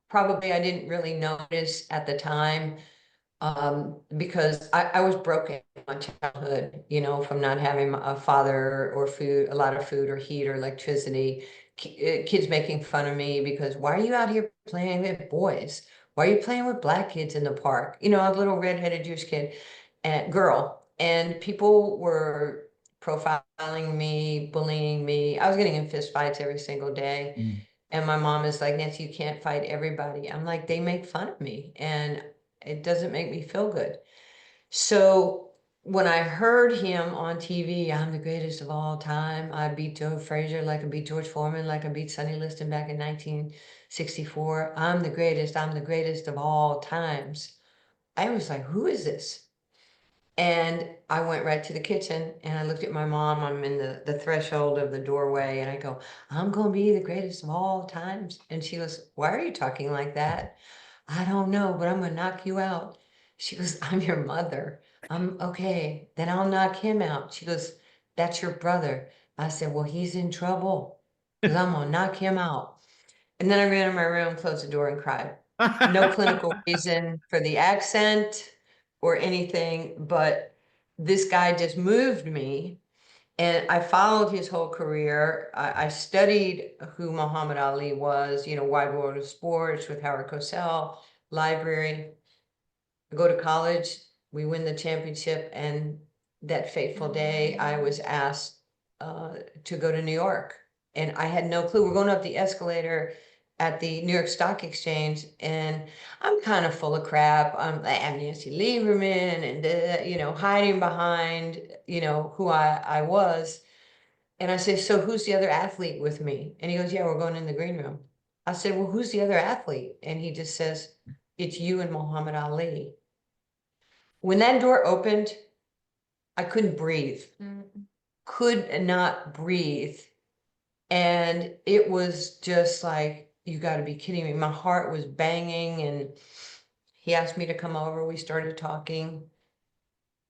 probably I didn't really notice at the time, because I was broken in my childhood, you know, from not having a father or food, a lot of food or heat or electricity. Kids making fun of me because why are you out here playing with boys? Why are you playing with black kids in the park? You know, a little redheaded Jewish kid and girl, and people were profiling me, bullying me. I was getting in fist fights every single day. And my mom is like, Nancy, you can't fight everybody. I'm like, they make fun of me and it doesn't make me feel good. So when I heard him on TV, I'm the greatest of all time. I beat Joe Frazier like I beat George Foreman, like I beat Sonny Liston back in 1964. I'm the greatest of all times. I was like, who is this? And I went right to the kitchen and I looked at my mom. I'm in the threshold of the doorway and I go, I'm going to be the greatest of all times. And she goes, why are you talking like that? I don't know, but I'm going to knock you out. She goes, I'm your mother. I'm okay. Then I'll knock him out. She goes, that's your brother. I said, well, he's in trouble because I'm going to knock him out. And then I ran in my room, closed the door and cried. No clinical reason for the accent or anything, but this guy just moved me. And I followed his whole career. I studied who Muhammad Ali was, you know, Wide World of Sports with Howard Cosell, library. I go to college, we win the championship, and that fateful day, I was asked to go to New York. And I had no clue. We're going up the escalator at the New York Stock Exchange, and I'm kind of full of crap. I'm Nancy Lieberman and, you know, hiding behind, you know, who I was. And I say, so who's the other athlete with me? And he goes, yeah, we're going in the green room. I said, well, who's the other athlete? And he just says, it's you and Muhammad Ali. When that door opened, I couldn't breathe. Could not breathe. And it was just like, you got to be kidding me. My heart was banging and he asked me to come over. We started talking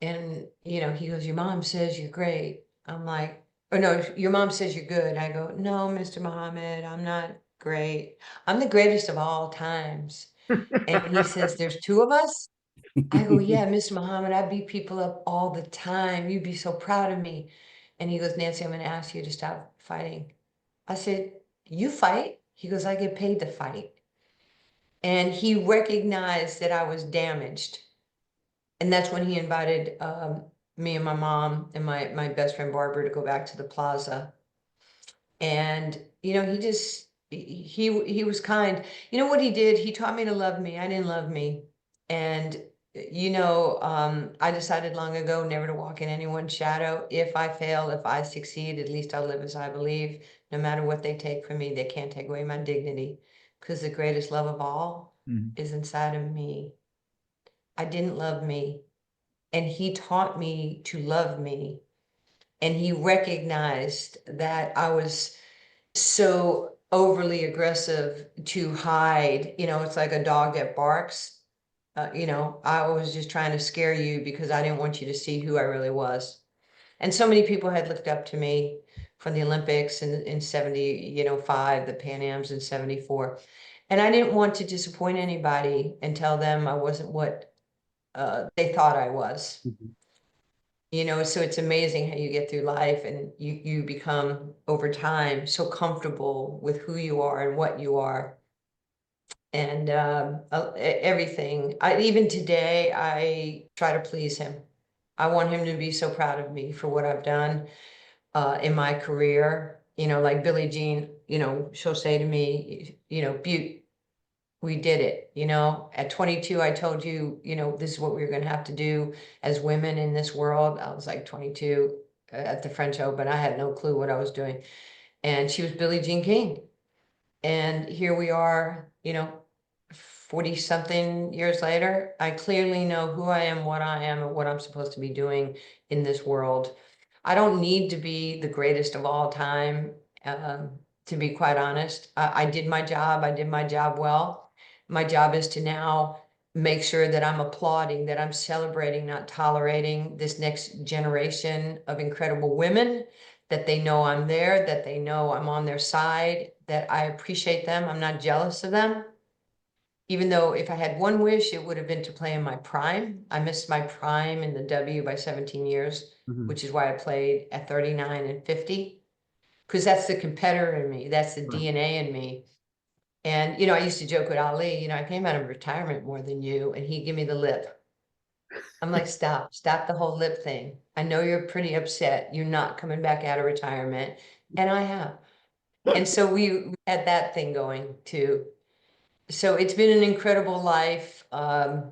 and, you know, he goes, your mom says you're great. I'm like, oh no, your mom says you're good. I go, no, Mr. Muhammad, I'm not great. I'm the greatest of all times. And he says, there's two of us? I go, yeah, Mr. Muhammad, I beat people up all the time. You'd be so proud of me. And he goes, Nancy, I'm going to ask you to stop fighting. I said, you fight? He goes, I get paid to fight. And he recognized that I was damaged. And that's when he invited me and my mom and my best friend Barbara to go back to the plaza. And, you know, he was kind. You know what he did? He taught me to love me. I didn't love me. And, you know, I decided long ago never to walk in anyone's shadow. If I fail, if I succeed, at least I'll live as I believe. No matter what they take from me, they can't take away my dignity. Because the greatest love of all is inside of me. I didn't love me. And he taught me to love me. And he recognized that I was so overly aggressive to hide. You know, it's like a dog that barks. You know, I was just trying to scare you because I didn't want you to see who I really was. And so many people had looked up to me from the Olympics in 75, the Pan Ams in 74. And I didn't want to disappoint anybody and tell them I wasn't what they thought I was. You know, so it's amazing how you get through life and you become over time so comfortable with who you are and what you are. And everything. Even today, I try to please him. I want him to be so proud of me for what I've done in my career. You know, like Billie Jean, you know, she'll say to me, you know, Butte, we did it. You know, at 22, I told you, you know, this is what we were going to have to do as women in this world. I was like 22 at the French Open. I had no clue what I was doing. And she was Billie Jean King. And here we are, you know, 40 something years later. I clearly know who I am, what I am, and what I'm supposed to be doing in this world. I don't need to be the greatest of all time, to be quite honest. I did my job. I did my job well. My job is to now make sure that I'm applauding, that I'm celebrating, not tolerating this next generation of incredible women, that they know I'm there, that they know I'm on their side, that I appreciate them. I'm not jealous of them. even though if I had one wish, it would have been to play in my prime. I missed my prime in the W by 17 years, which is why I played at 39 and 50, because that's the competitor in me. That's the DNA in me. And, I used to joke with Ali, I came out of retirement more than you, and he'd give me the lip. I'm like, stop the whole lip thing. I know you're pretty upset. You're not coming back out of retirement. And I have. And so we had that thing going too. So it's been an incredible life. The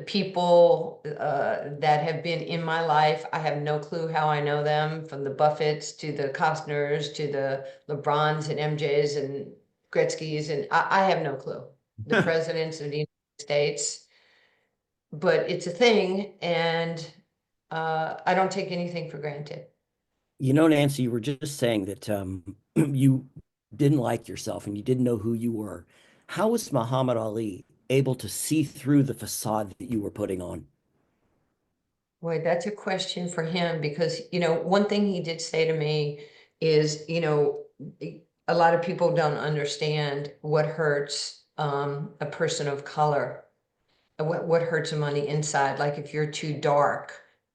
people that have been in my life, I have no clue how I know them, from the Buffetts to the Costners to the LeBrons and MJs and Gretzky's, and I have no clue. The presidents of the United States, but it's a thing, and I don't take anything for granted. Nancy, you were just saying that you didn't like yourself and you didn't know who you were. How was Muhammad Ali able to see through the facade that you were putting on? Boy, that's a question for him, because, one thing he did say to me is, a lot of people don't understand what hurts a person of color, what hurts them on the inside. Like if you're too dark,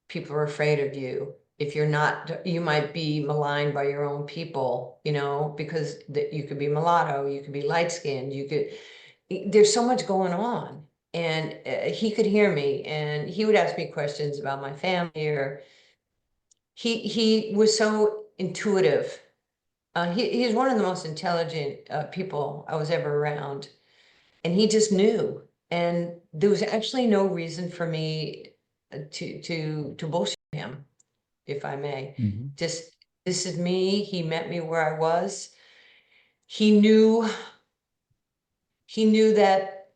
people are afraid of you. If you're not, you might be maligned by your own people, because you could be mulatto, you could be light-skinned, there's so much going on. And he could hear me, and he would ask me questions about my family, or he was so intuitive. He's one of the most intelligent people I was ever around, and he just knew. And there was actually no reason for me to bullshit him, if I may. Just, this is me. He met me where I was. He knew that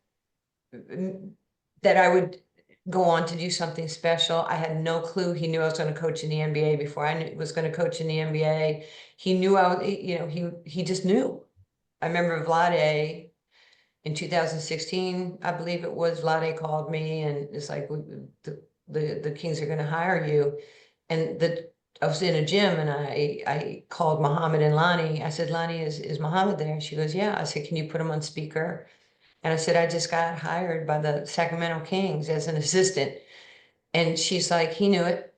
I would go on to do something special. I had no clue. He knew I was going to coach in the NBA before I was going to coach in the NBA. He knew he just knew. I remember Vlade in 2016, I believe it was, Vlade called me and it's like, the Kings are going to hire you. And I was in a gym, and I called Muhammad and Lonnie. I said, Lonnie, is Muhammad there? She goes, yeah. I said, can you put him on speaker? And I said, I just got hired by the Sacramento Kings as an assistant. And she's like, he knew it.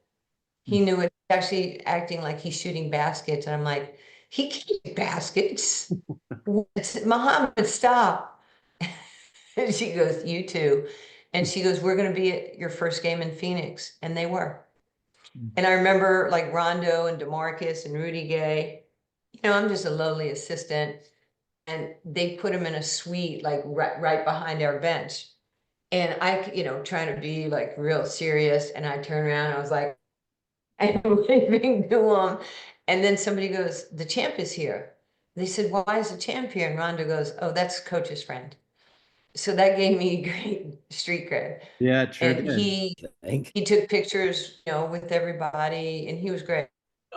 He knew it. Actually acting like he's shooting baskets. And I'm like, he can't shoot baskets. Muhammad, stop. And she goes, you too. And she goes, we're going to be at your first game in Phoenix. And they were. And I remember like Rondo and DeMarcus and Rudy Gay. I'm just a lowly assistant. And they put him in a suite, like right behind our bench. And I, trying to be like real serious. And I turned around and I was like, I'm waving to him. And then somebody goes, the champ is here. They said, why is the champ here? And Rondo goes, oh, that's coach's friend. So that gave me great street cred. Yeah, true. And he took pictures, with everybody, and he was great.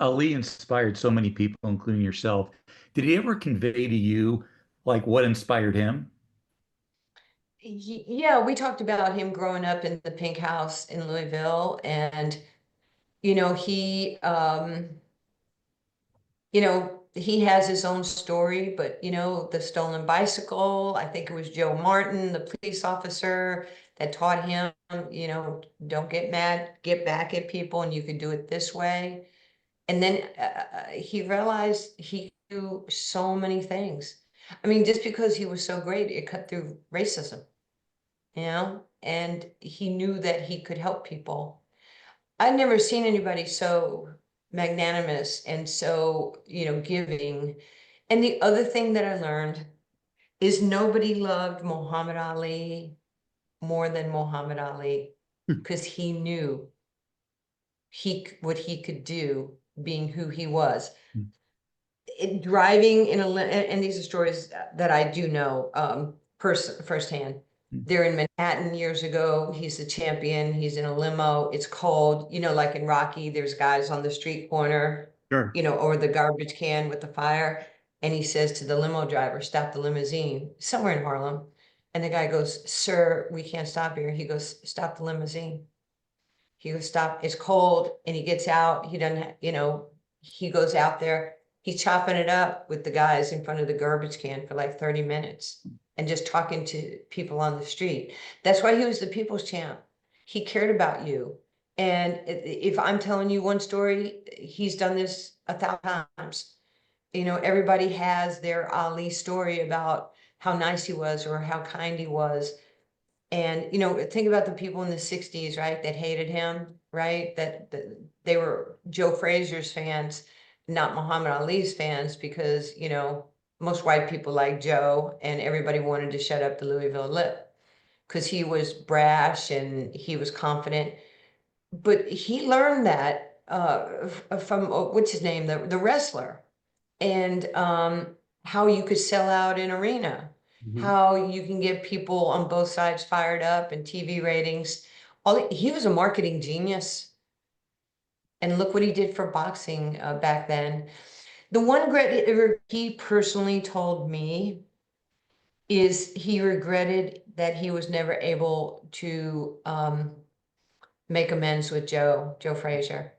Ali inspired so many people, including yourself. Did he ever convey to you like what inspired him? Yeah, we talked about him growing up in the Pink House in Louisville, and he has his own story, but the stolen bicycle, I think it was Joe Martin, the police officer, that taught him, don't get mad, get back at people, and you can do it this way. And then he realized he could do so many things. I mean, just because he was so great, it cut through racism, and he knew that he could help people. I'd never seen anybody so magnanimous and so, giving. And the other thing that I learned is nobody loved Muhammad Ali more than Muhammad Ali, because he knew what he could do, being who he was. Driving and these are stories that I do know firsthand. They're in Manhattan years ago. He's the champion. He's in a limo. It's cold, like in Rocky, there's guys on the street corner, Sure. Or the garbage can with the fire. And he says to the limo driver, stop the limousine, somewhere in Harlem. And the guy goes, sir, we can't stop here. He goes, stop the limousine. He goes, stop, it's cold. And he gets out. He doesn't, he goes out there. He's chopping it up with the guys in front of the garbage can for like 30 minutes. and just talking to people on the street. That's why he was the people's champ. He cared about you. And if I'm telling you one story, he's done this 1,000 times. You know, everybody has their Ali story about how nice he was or how kind he was. And, you know, think about the people in the 60s, right, that hated him, right? That they were Joe Frazier's fans, not Muhammad Ali's fans, because, you know, most white people like Joe, and everybody wanted to shut up the Louisville Lip because he was brash and he was confident. But he learned that from what's his name, the wrestler, and how you could sell out an arena, how you can get people on both sides fired up and TV ratings. He was a marketing genius. And look what he did for boxing back then. The one regret he personally told me is he regretted that he was never able to make amends with Joe Frazier.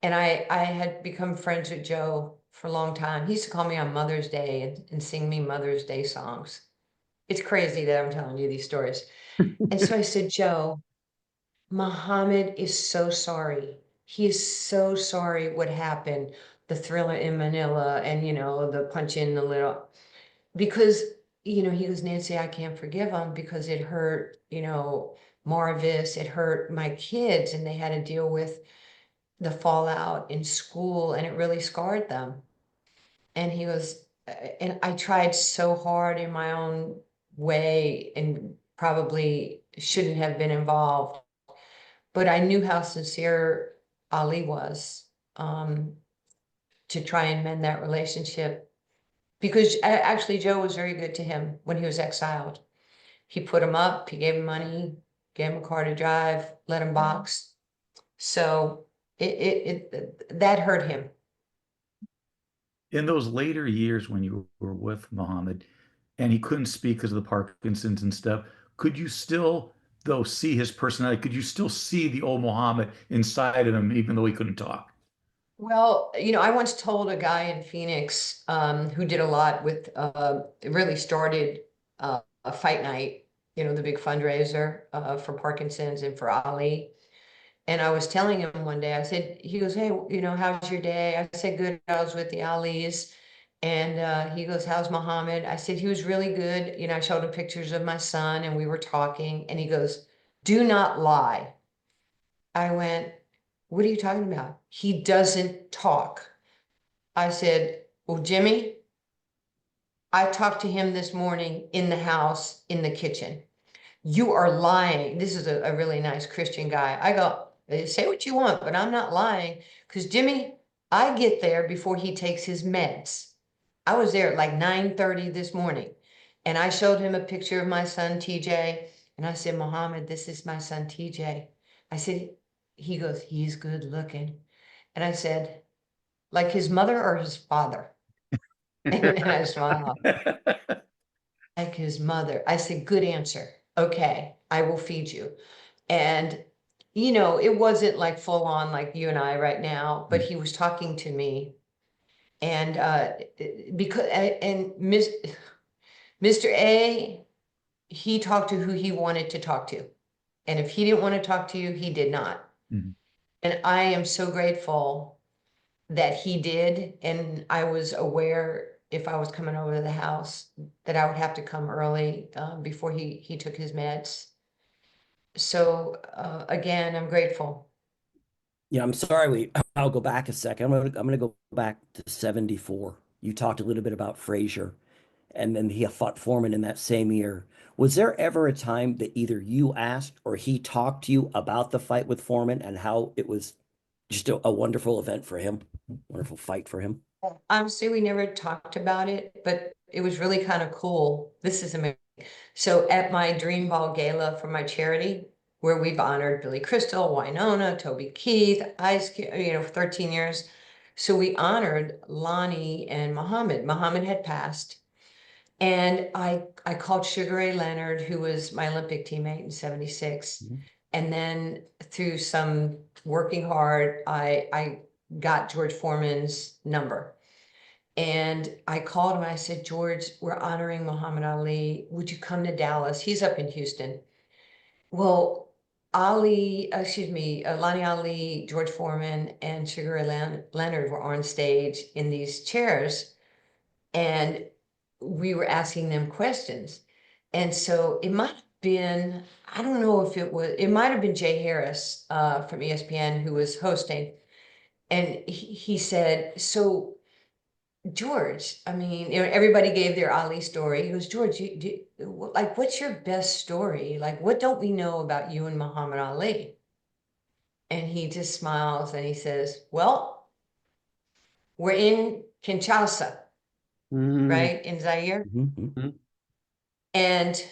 And I had become friends with Joe for a long time. He used to call me on Mother's Day and sing me Mother's Day songs. It's crazy that I'm telling you these stories. And so I said, Joe, Muhammad is so sorry. He is so sorry what happened, the Thriller in Manila and, you know, the punch in the little, because, you know, he goes, Nancy, I can't forgive him because it hurt, you know, Marvis, it hurt my kids, and they had to deal with the fallout in school, and it really scarred them. And he was, and I tried so hard in my own way and probably shouldn't have been involved, but I knew how sincere Ali was to try and mend that relationship, because actually Joe was very good to him when he was exiled. He put him up, he gave him money, gave him a car to drive, let him box. So that hurt him. In those later years when you were with Muhammad and he couldn't speak because of the Parkinson's and stuff, could you still, though, see his personality? Could you still see the old Muhammad inside of him, even though he couldn't talk? Well, you know, I once told a guy in Phoenix who did a lot with, really started a fight night, you know, the big fundraiser for Parkinson's and for Ali. And I was telling him one day, I said, he goes, hey, you know, how's your day? I said, good. I was with the Alis. And he goes, how's Muhammad? I said, he was really good. You know, I showed him pictures of my son and we were talking. And he goes, do not lie. I went, what are you talking about? He doesn't talk. I said, well, Jimmy, I talked to him this morning in the house, in the kitchen. You are lying. This is a really nice Christian guy. I go, say what you want, but I'm not lying. Because Jimmy, I get there before he takes his meds. I was there at like 9:30 this morning. And I showed him a picture of my son, TJ. And I said, Muhammad, this is my son, TJ. I said, he goes, he's good looking. And I said, like his mother or his father? And I smiled. Like his mother. I said, good answer. Okay, I will feed you. And, you know, it wasn't like full on like you and I right now, but he was talking to me. And because, and Mr. A, he talked to who he wanted to talk to. And if he didn't want to talk to you, he did not. Mm-hmm. And I am so grateful that he did. And I was aware if I was coming over to the house that I would have to come early before he took his meds. So again, I'm grateful. Yeah, I'm sorry. I'll go back a second. I'm gonna go back to 74. You talked a little bit about Frazier, and then he fought Foreman in that same year. Was there ever a time that either you asked or he talked to you about the fight with Foreman and how it was just a wonderful event for him, wonderful fight for him? Honestly, we never talked about it, but it was really kind of cool. This is amazing. So at my Dream Ball Gala for my charity, where we've honored Billy Crystal, Winona, Toby Keith, Ice, you know, for 13 years. So we honored Lonnie and Muhammad. Muhammad had passed. And I called Sugar Ray Leonard, who was my Olympic teammate in 76. Mm-hmm. And then through some working hard, I got George Foreman's number. And I called him. I said, George, we're honoring Muhammad Ali. Would you come to Dallas? He's up in Houston. Well, Lonnie Ali, George Foreman, and Sugar Ray Leonard were on stage in these chairs, and we were asking them questions. And so it might have been, I don't know if it might have been Jay Harris from ESPN who was hosting. And he said, so George, I mean, everybody gave their Ali story. He goes, George, like, what's your best story? Like, what don't we know about you and Muhammad Ali? And he just smiles and he says, well, we're in Kinshasa, right? In Zaire. And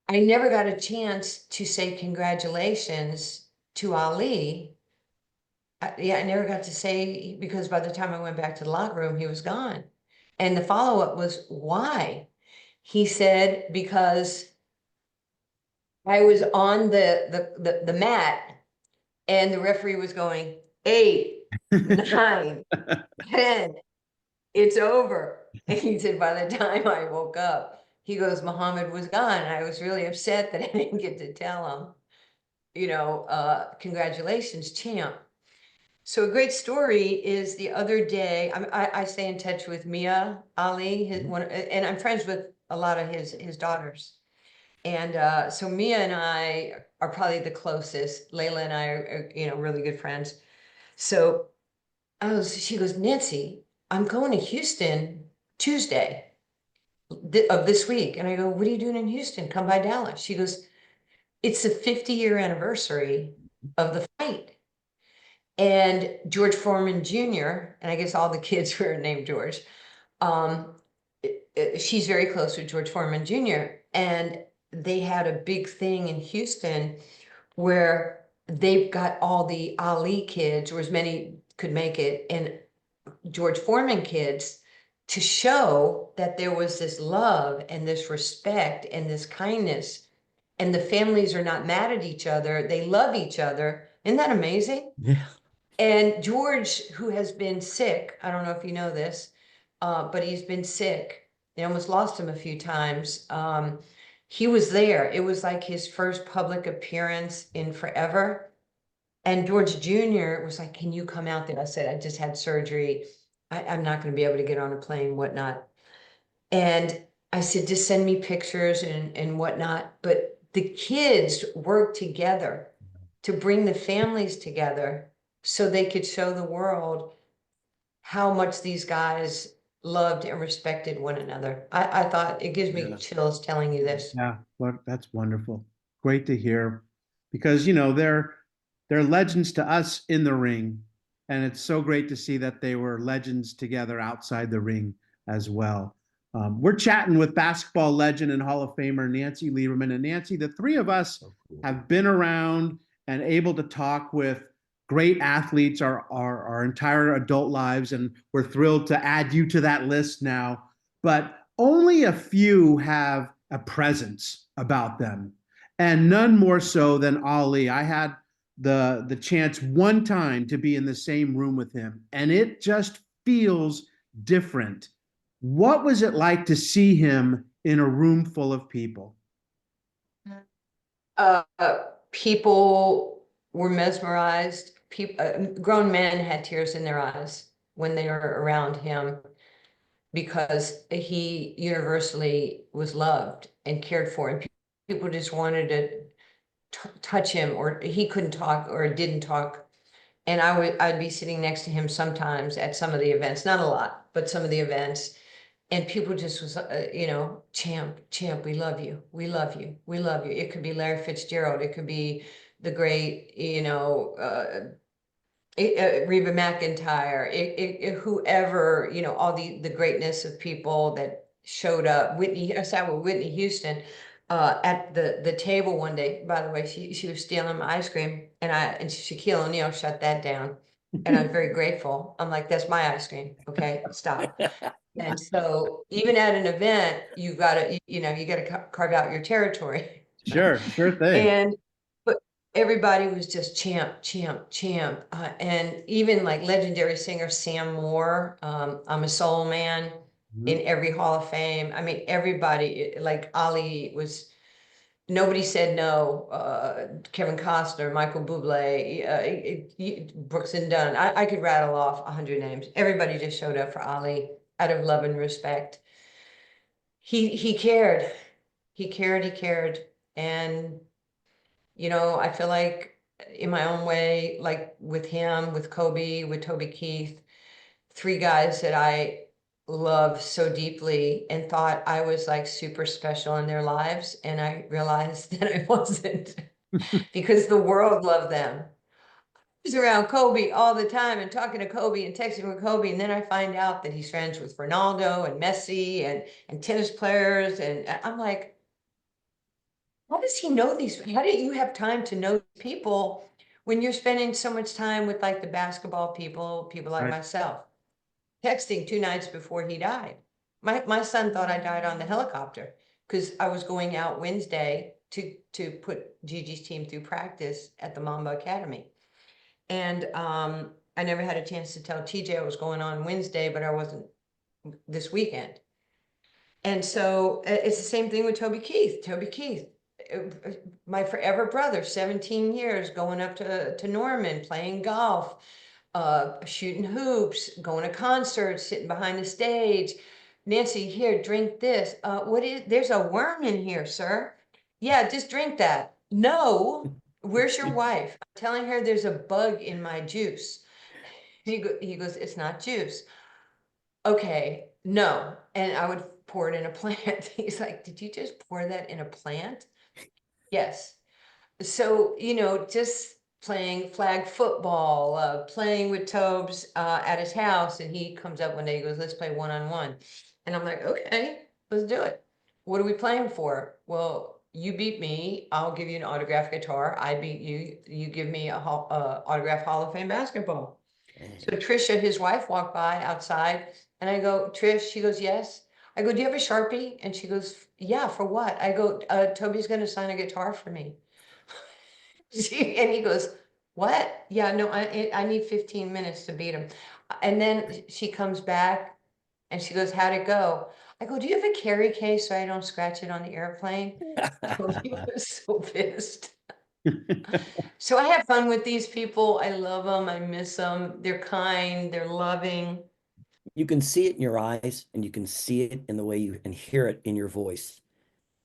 I never got a chance to say congratulations to Ali. I never got to say, because by the time I went back to the locker room, he was gone. And the follow-up was, why? He said, because I was on the mat and the referee was going, 8, 9, 10, it's over. And he said, by the time I woke up, he goes, Muhammad was gone. And I was really upset that I didn't get to tell him, congratulations, champ. So a great story is the other day, I stay in touch with Mia Ali, and I'm friends with a lot of his daughters. And so Mia and I are probably the closest. Layla and I are really good friends. So she goes, Nancy, I'm going to Houston Tuesday of this week. And I go, what are you doing in Houston? Come by Dallas. She goes, it's the 50-year anniversary of the fight. And George Foreman Jr., and I guess all the kids were named George, she's very close with George Foreman Jr., and they had a big thing in Houston where they've got all the Ali kids, or as many could make it, and George Foreman kids, to show that there was this love and this respect and this kindness, and the families are not mad at each other. They love each other. Isn't that amazing? Yeah. And George, who has been sick, I don't know if you know this, but he's been sick. They almost lost him a few times. He was there. It was like his first public appearance in forever. And George Jr. was like, can you come out there? I said, I just had surgery. I'm not going to be able to get on a plane, whatnot. And I said, just send me pictures and whatnot. But the kids worked together to bring the families together so they could show the world how much these guys loved and respected one another. I thought it gives me chills telling you this. Yeah, well, that's wonderful. Great to hear, because they're legends to us in the ring, and it's so great to see that they were legends together outside the ring as well. We're chatting with basketball legend and Hall of Famer Nancy Lieberman. And Nancy, the three of us have been around and able to talk with great athletes our entire adult lives, and we're thrilled to add you to that list now. But only a few have a presence about them, and none more so than Ali. I had the chance one time to be in the same room with him, and it just feels different. What was it like to see him in a room full of people? People were mesmerized. Grown men had tears in their eyes when they were around him, because he universally was loved and cared for, and people just wanted to touch him, or he couldn't talk or didn't talk. And I'd be sitting next to him sometimes at some of the events, not a lot, but some of the events, and people just was, champ, we love you, we love you, we love you. It could be Larry Fitzgerald, it could be the great, Reba McEntire, whoever, all the greatness of people that showed up. I sat with Whitney Houston at the table one day. By the way, she was stealing my ice cream, and Shaquille O'Neal shut that down, and I was very grateful. I'm like, that's my ice cream. Okay, stop. And so even at an event, you gotta carve out your territory. Sure thing. everybody was just champ, champ, champ. And even like legendary singer Sam Moore, I'm a soul man in every Hall of Fame. I mean, everybody, like Ali was, nobody said no. Kevin Costner, Michael Bublé, Brooks and Dunn. I could rattle off 100 names. Everybody just showed up for Ali out of love and respect. He cared. He cared. And, you know, I feel like in my own way, like with him, with Kobe, with Toby Keith, three guys that I love so deeply and thought I was like super special in their lives. And I realized that I wasn't because the world loved them. I was around Kobe all the time and talking to Kobe and texting with Kobe. And then I find out that he's friends with Ronaldo and Messi and tennis players. And I'm like, how does he know these? How do you have time to know people when you're spending so much time with like the basketball people like myself? Texting 2 nights before he died. My son thought I died on the helicopter because I was going out Wednesday to put Gigi's team through practice at the Mamba Academy. And I never had a chance to tell TJ I was going on Wednesday, but I wasn't this weekend. And so it's the same thing with Toby Keith. Toby Keith, my forever brother, 17 years, going up to Norman, playing golf, shooting hoops, going to concerts, sitting behind the stage. Nancy, here, drink this. There's a worm in here, sir. Yeah, just drink that. No, where's your wife? I'm telling her there's a bug in my juice. He goes, it's not juice. Okay, no. And I would pour it in a plant. He's like, did you just pour that in a plant? Yes. So, you know, just playing flag football, playing with Tobes at his house. And he comes up one day, he goes, let's play one-on-one. And I'm like, okay, let's do it. What are we playing for? Well, you beat me, I'll give you an autographed guitar. I beat you, you give me a autographed Hall of Fame basketball. So Trisha, his wife, walked by outside and I go, Trish, she goes, yes. I go, do you have a Sharpie? And she goes, yeah, for what? I go, Toby's gonna sign a guitar for me. And he goes, what? Yeah, no, I need 15 minutes to beat him. And then she comes back and she goes, how'd it go? I go, do you have a carry case so I don't scratch it on the airplane? He was so pissed. So I have fun with these people. I love them. I miss them. They're kind. They're loving. You can see it in your eyes and you can see it in the way you and hear it in your voice.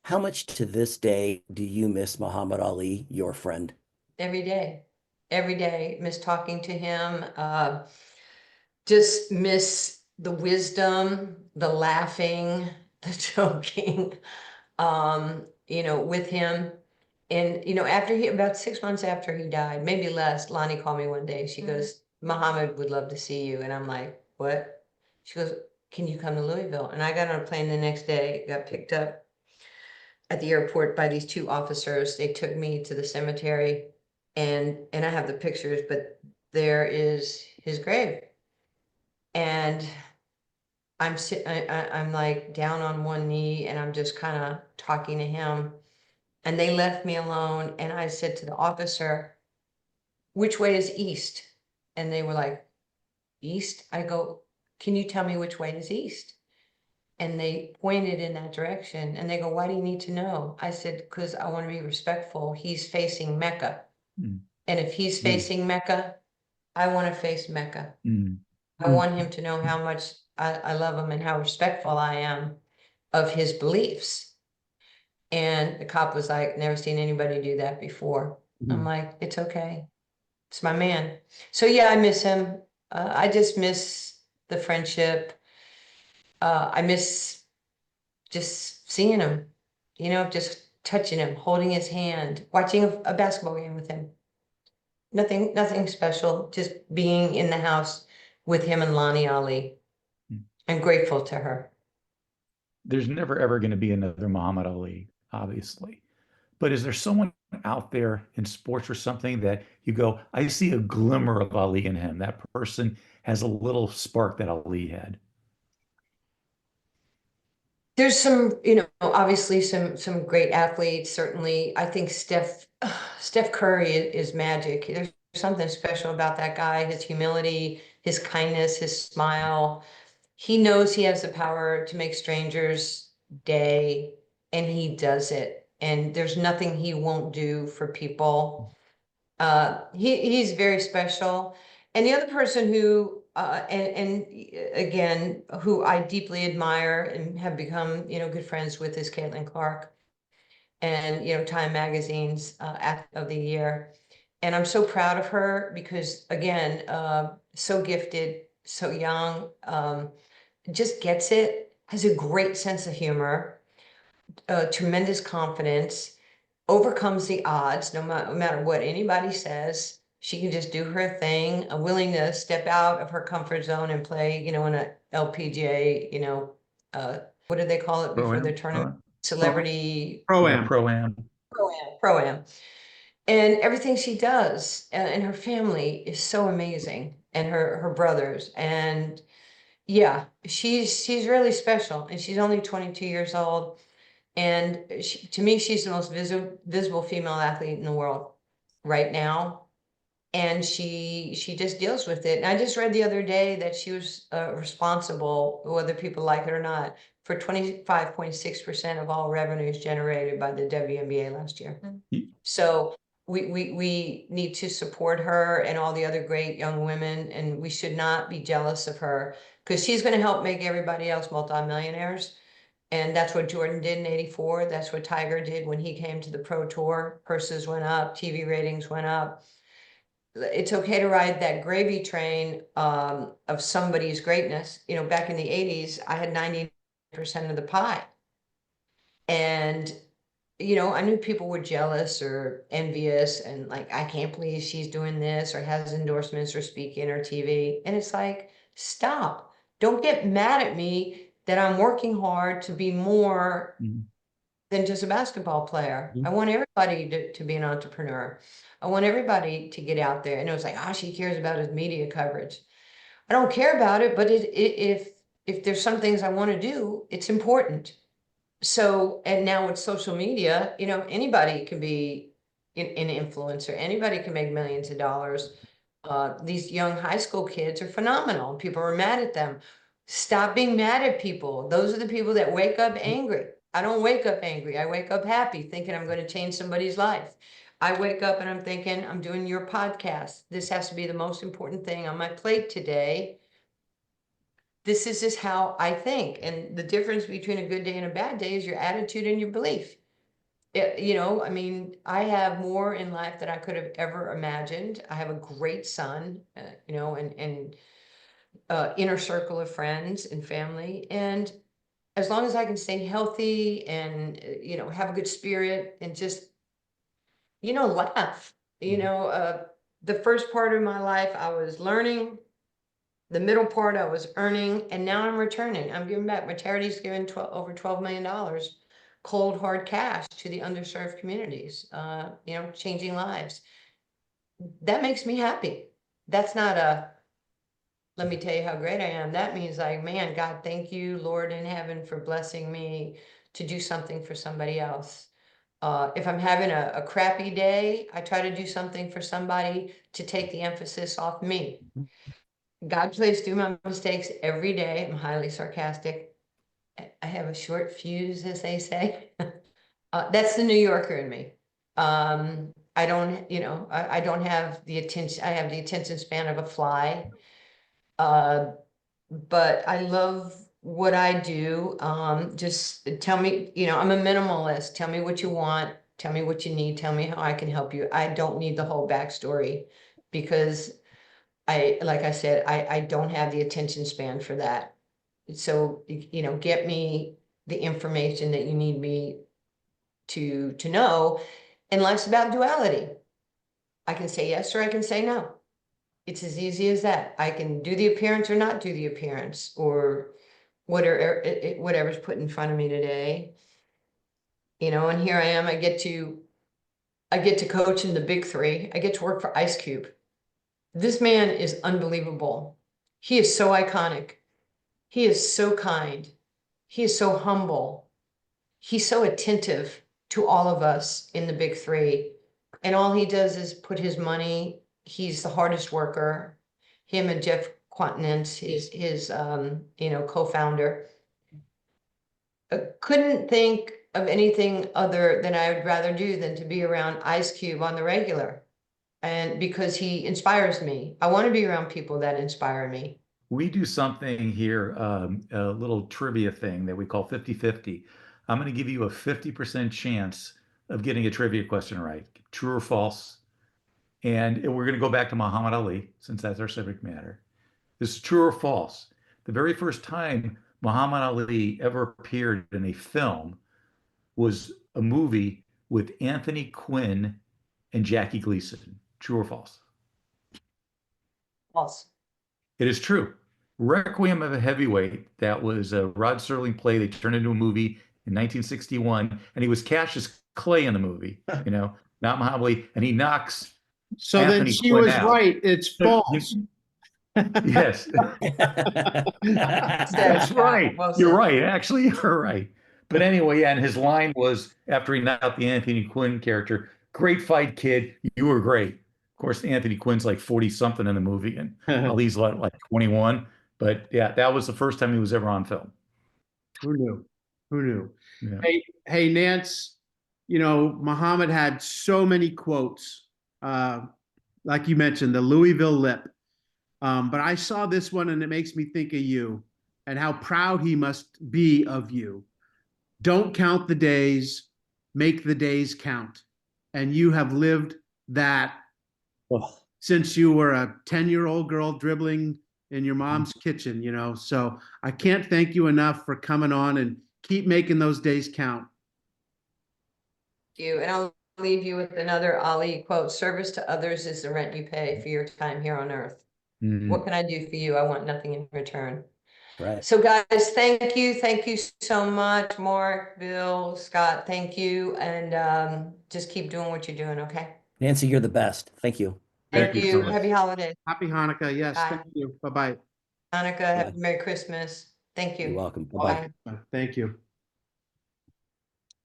How much to this day do you miss Muhammad Ali, your friend? Every day. Every day. Miss talking to him. Just miss the wisdom, the laughing, the joking, you know, with him. And, you know, about 6 months after he died, maybe less, Lonnie called me one day. She goes, Muhammad would love to see you. And I'm like, what? She goes, can you come to Louisville? And I got on a plane the next day, got picked up at the airport by these 2 officers. They took me to the cemetery and I have the pictures, but there is his grave. And I'm like down on one knee and I'm just kind of talking to him. And they left me alone. And I said to the officer, which way is east? And they were like, east? I go, can you tell me which way is east? And they pointed in that direction. And they go, why do you need to know? I said, because I want to be respectful. He's facing Mecca. And if he's facing Mecca, I want to face Mecca. I want him to know how much I love him and how respectful I am of his beliefs. And the cop was like, never seen anybody do that before. I'm like, it's okay. It's my man. So yeah, I miss him. I just miss the friendship. I miss just seeing him, you know, just touching him, holding his hand, watching a basketball game with him. Nothing special, just being in the house with him and Lonnie Ali. I'm grateful to her. There's never ever going to be another Muhammad Ali, obviously. But is there someone out there in sports or something that you go, I see a glimmer of Ali in him. That person has a little spark that Ali had. There's some, you know, obviously some great athletes. Certainly, I think Steph Curry is magic. There's something special about that guy. His humility, his kindness, his smile. He knows he has the power to make strangers' day, and he does it. And there's nothing he won't do for people. He's very special. And the other person who, and again, who I deeply admire and have become, you know, good friends with is Caitlin Clark, and, you know, Time Magazine's Athlete of the Year. And I'm so proud of her because, again, so gifted, so young, just gets it, has a great sense of humor, tremendous confidence, overcomes the odds no matter what anybody says. She can just do her thing, willing to step out of her comfort zone and play, you know, in a LPGA, you know, what do they call it before their tournament? Celebrity Pro-Am. Pro-Am. Pro-Am. And everything she does, and her family is so amazing, and her brothers. And yeah, she's really special, and she's only 22 years old. And to me, she's the most visible female athlete in the world right now. And she just deals with it. And I just read the other day that she was responsible, whether people like it or not, for 25.6% of all revenues generated by the WNBA last year. So we need to support her and all the other great young women, and we should not be jealous of her, because she's going to help make everybody else multimillionaires. And that's what Jordan did in '84. That's what Tiger did when he came to the Pro Tour. Purses went up, TV ratings went up. It's okay to ride that gravy train of somebody's greatness. You know, back in the '80s, I had 90% of the pie. And, you know, I knew people were jealous or envious and like, I can't believe she's doing this or has endorsements or speaking or TV. And it's like, stop. Don't get mad at me that I'm working hard to be more than just a basketball player. I want everybody to be an entrepreneur. I want everybody to get out there. And it was like, she cares about his media coverage. I don't care about it, but if there's some things I want to do, it's important. So, and now with social media, you know, anybody can be an influencer. Anybody can make millions of dollars. These young high school kids are phenomenal. People are mad at them. Stop being mad at people. Those are the people that wake up angry. I don't wake up angry. I wake up happy, thinking I'm going to change somebody's life. I wake up and I'm thinking, I'm doing your podcast. This has to be the most important thing on my plate today. This is just how I think. And the difference between a good day and a bad day is your attitude and your belief. You know, I mean, I have more in life than I could have ever imagined. I have a great son, you know, and inner circle of friends and family. And as long as I can stay healthy and, you know, have a good spirit and just, you know, laugh, you know, the first part of my life, I was learning. The middle part I was earning, and now I'm returning. I'm giving back. My charity's given over $12 million cold hard cash to the underserved communities, you know, changing lives. That makes me happy. That's not let me tell you how great I am. That means like, man, God, thank you, Lord in heaven, for blessing me to do something for somebody else. If I'm having a crappy day, I try to do something for somebody to take the emphasis off me. God plays through my mistakes every day. I'm highly sarcastic. I have a short fuse, as they say. That's the New Yorker in me. I don't, you know, I don't have the attention. I have the attention span of a fly. But I love what I do. Just tell me, you know, I'm a minimalist. Tell me what you want. Tell me what you need. Tell me how I can help you. I don't need the whole backstory, because like I said, I don't have the attention span for that. So, you know, get me the information that you need me to know. And life's about duality. I can say yes or I can say no. It's as easy as that. I can do the appearance or not do the appearance, or whatever's put in front of me today. You know, and here I am. I get to coach in the big three. I get to work for Ice Cube. This man is unbelievable. He is so iconic. He is so kind. he is so humble. He's so attentive to all of us in the big three. And all he does is put his money. He's the hardest worker. Him and Jeff Quantenance, his co-founder. Couldn't think of anything other than I would rather do than to be around Ice Cube on the regular. And because he inspires me. I want to be around people that inspire me. We do something here, a little trivia thing that we call 50-50. I'm going to give you a 50% chance of getting a trivia question right, true or false. And we're going to go back to Muhammad Ali, since that's our subject matter. This is true or false. The very first time Muhammad Ali ever appeared in a film was a movie with Anthony Quinn and Jackie Gleason. True or false? False. It is true. Requiem of a Heavyweight, that was a Rod Serling play. They turned into a movie in 1961, and he was Cassius Clay in the movie, not Muhammad Ali, and he knocks So Anthony then she Quinn was out. right. It's false. Yes. That's right. You're right. Actually, you're right. But anyway, and his line was, after he knocked out the Anthony Quinn character, "Great fight, kid. You were great." Of course, Anthony Quinn's like 40-something in the movie, and Ali's like 21. But yeah, that was the first time he was ever on film. Who knew? Who knew? Yeah. Hey, Nance, Muhammad had so many quotes. Like you mentioned, the Louisville lip. But I saw this one and it makes me think of you and how proud he must be of you. Don't count the days, make the days count. And you have lived that since you were a 10-year-old girl dribbling in your mom's kitchen, So I can't thank you enough for coming on and keep making those days count. Thank you. And I'll leave you with another Ali quote: "Service to others is the rent you pay for your time here on earth." Mm-hmm. What can I do for you? I want nothing in return. Right. So guys, thank you. Thank you so much. Mark, Bill, Scott, thank you. And just keep doing what you're doing, okay? Nancy, you're the best. Thank you. Thank you you. so much. Happy holidays. Happy Hanukkah. Yes. Bye. Thank you. Bye-bye. Hanukkah, happy Merry Christmas. Thank you. You're welcome. Bye-bye. Thank you.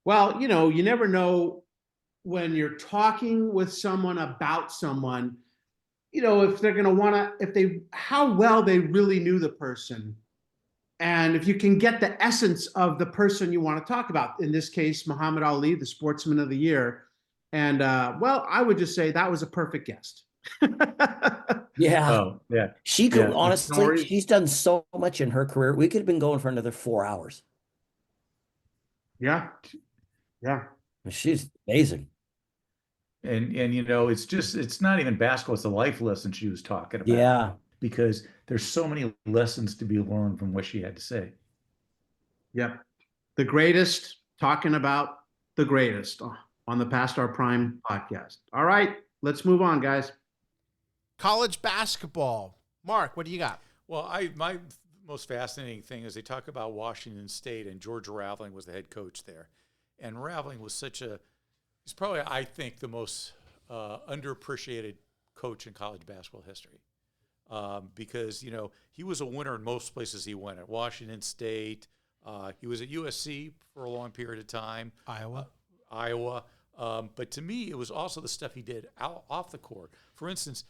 Well, you never know when you're talking with someone about someone, if they're going to how well they really knew the person. And if you can get the essence of the person you want to talk about, in this case, Muhammad Ali, the Sportsman of the Year. And I would just say that was a perfect guest. Yeah. Oh, yeah. She could, Yeah. honestly, she's done so much in her career. We could have been going for another 4 hours. Yeah. Yeah. She's amazing. And it's not even basketball, it's a life lesson she was talking about. Yeah. Because there's so many lessons to be learned from what she had to say. Yep. The greatest, talking about the greatest on the Past Our Prime podcast. All right, let's move on, guys. College basketball. Mark, what do you got? Well, my most fascinating thing is they talk about Washington State, and George Raveling was the head coach there. And Raveling was he's probably, I think, the most underappreciated coach in college basketball history. Because, he was a winner in most places he went. At Washington State, he was at USC for a long period of time. Iowa. But to me, it was also the stuff he did off the court. For instance,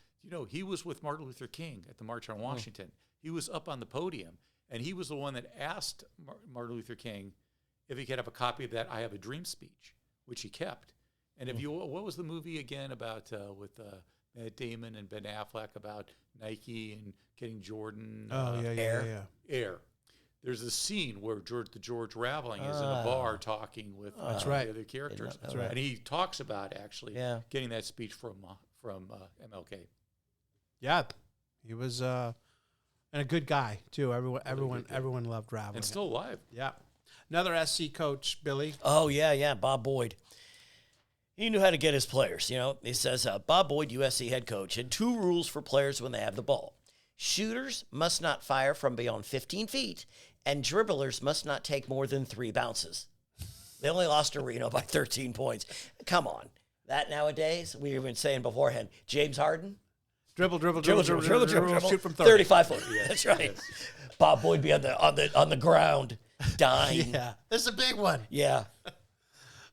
he was with Martin Luther King at the March on Washington. He was up on the podium, and he was the one that asked Martin Luther King if he could have a copy of that "I Have a Dream" speech, which he kept. And what was the movie again about with Matt Damon and Ben Affleck about Nike and getting Jordan? Air. There's a scene where George Raveling is in a bar talking with the other characters. That's right. And he talks about actually getting that speech from MLK. Yeah, he was and a good guy too. Everyone loved Raveling. And still alive. Yeah. Another SC coach, Billy. Oh, yeah, Bob Boyd. He knew how to get his players. He says, Bob Boyd, USC head coach, had 2 rules for players when they have the ball. Shooters must not fire from beyond 15 feet, and dribblers must not take more than 3 bounces. They only lost to Reno by 13 points. Come on. That nowadays, we've been saying beforehand, James Harden. Dribble, shoot from 30. 35 foot. Yeah, that's right. Yes. Bob Boyd be on the ground. dying. Yeah, this is a big one. Yeah.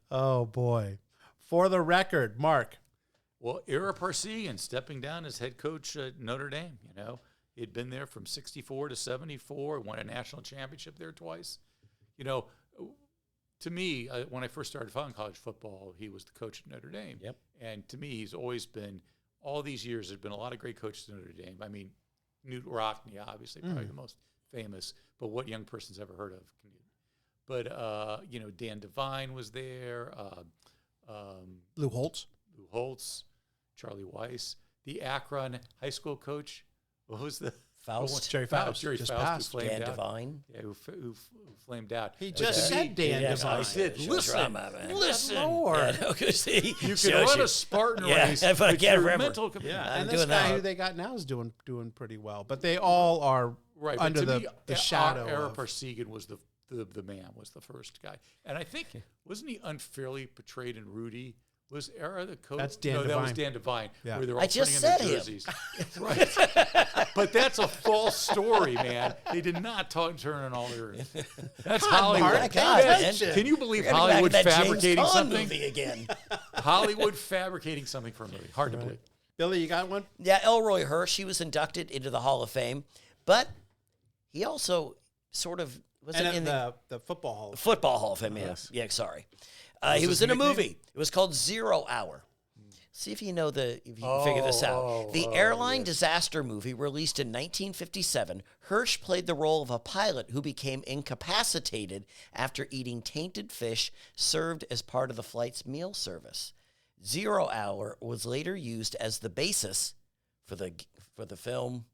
Oh, boy. For the record, Mark. Well, Ira Parsegian stepping down as head coach at Notre Dame. He'd been there from 64 to 74, won a national championship there twice. To me, when I first started following college football, he was the coach at Notre Dame. Yep. And to me, he's always been, all these years, there's been a lot of great coaches at Notre Dame. I mean, Knute Rockne, obviously, probably the most famous, but what young person's ever heard of Knute? But, Dan Devine was there. Lou Holtz. Charlie Weiss. The Akron high school coach, what was the? Faust. Jerry Faust. Jerry just Faust, passed. who flamed Dan out. Devine. Yeah, who flamed out. He just said Dan Devine. I said, listen. Lord. Yeah, see, You can run a Spartan race, but I can't your remember. mental Yeah, I'm and this doing guy that. who they got now is doing pretty well. But they all are right, under but to the me, shadow Ira of... Parsegian was the man, was the first guy. And I think, wasn't he unfairly portrayed in Rudy? Was Ira the coach? That's Dan no, Devine. that was Dan Devine. Yeah. Where they were I all just turning in said their him. jerseys. Right. But that's a false story, man. They did not turn in all their... That's Hollywood. Mark, God, man. Can you believe We're gonna go Hollywood back to that fabricating James Bond something? movie again. Hollywood fabricating something for a movie. Hard to believe. Billy, you got one? Yeah, Elroy Hirsch, he was inducted into the Hall of Fame, but he also sort of wasn't And in the Football Hall. Football Hall of Fame. Yes. Yeah, sorry. Was He was his in a nickname? movie. It was called 0 Hour. See if you know if you can figure this out. The airline disaster movie released in 1957, Hirsch played the role of a pilot who became incapacitated after eating tainted fish served as part of the flight's meal service. 0 Hour was later used as the basis for the film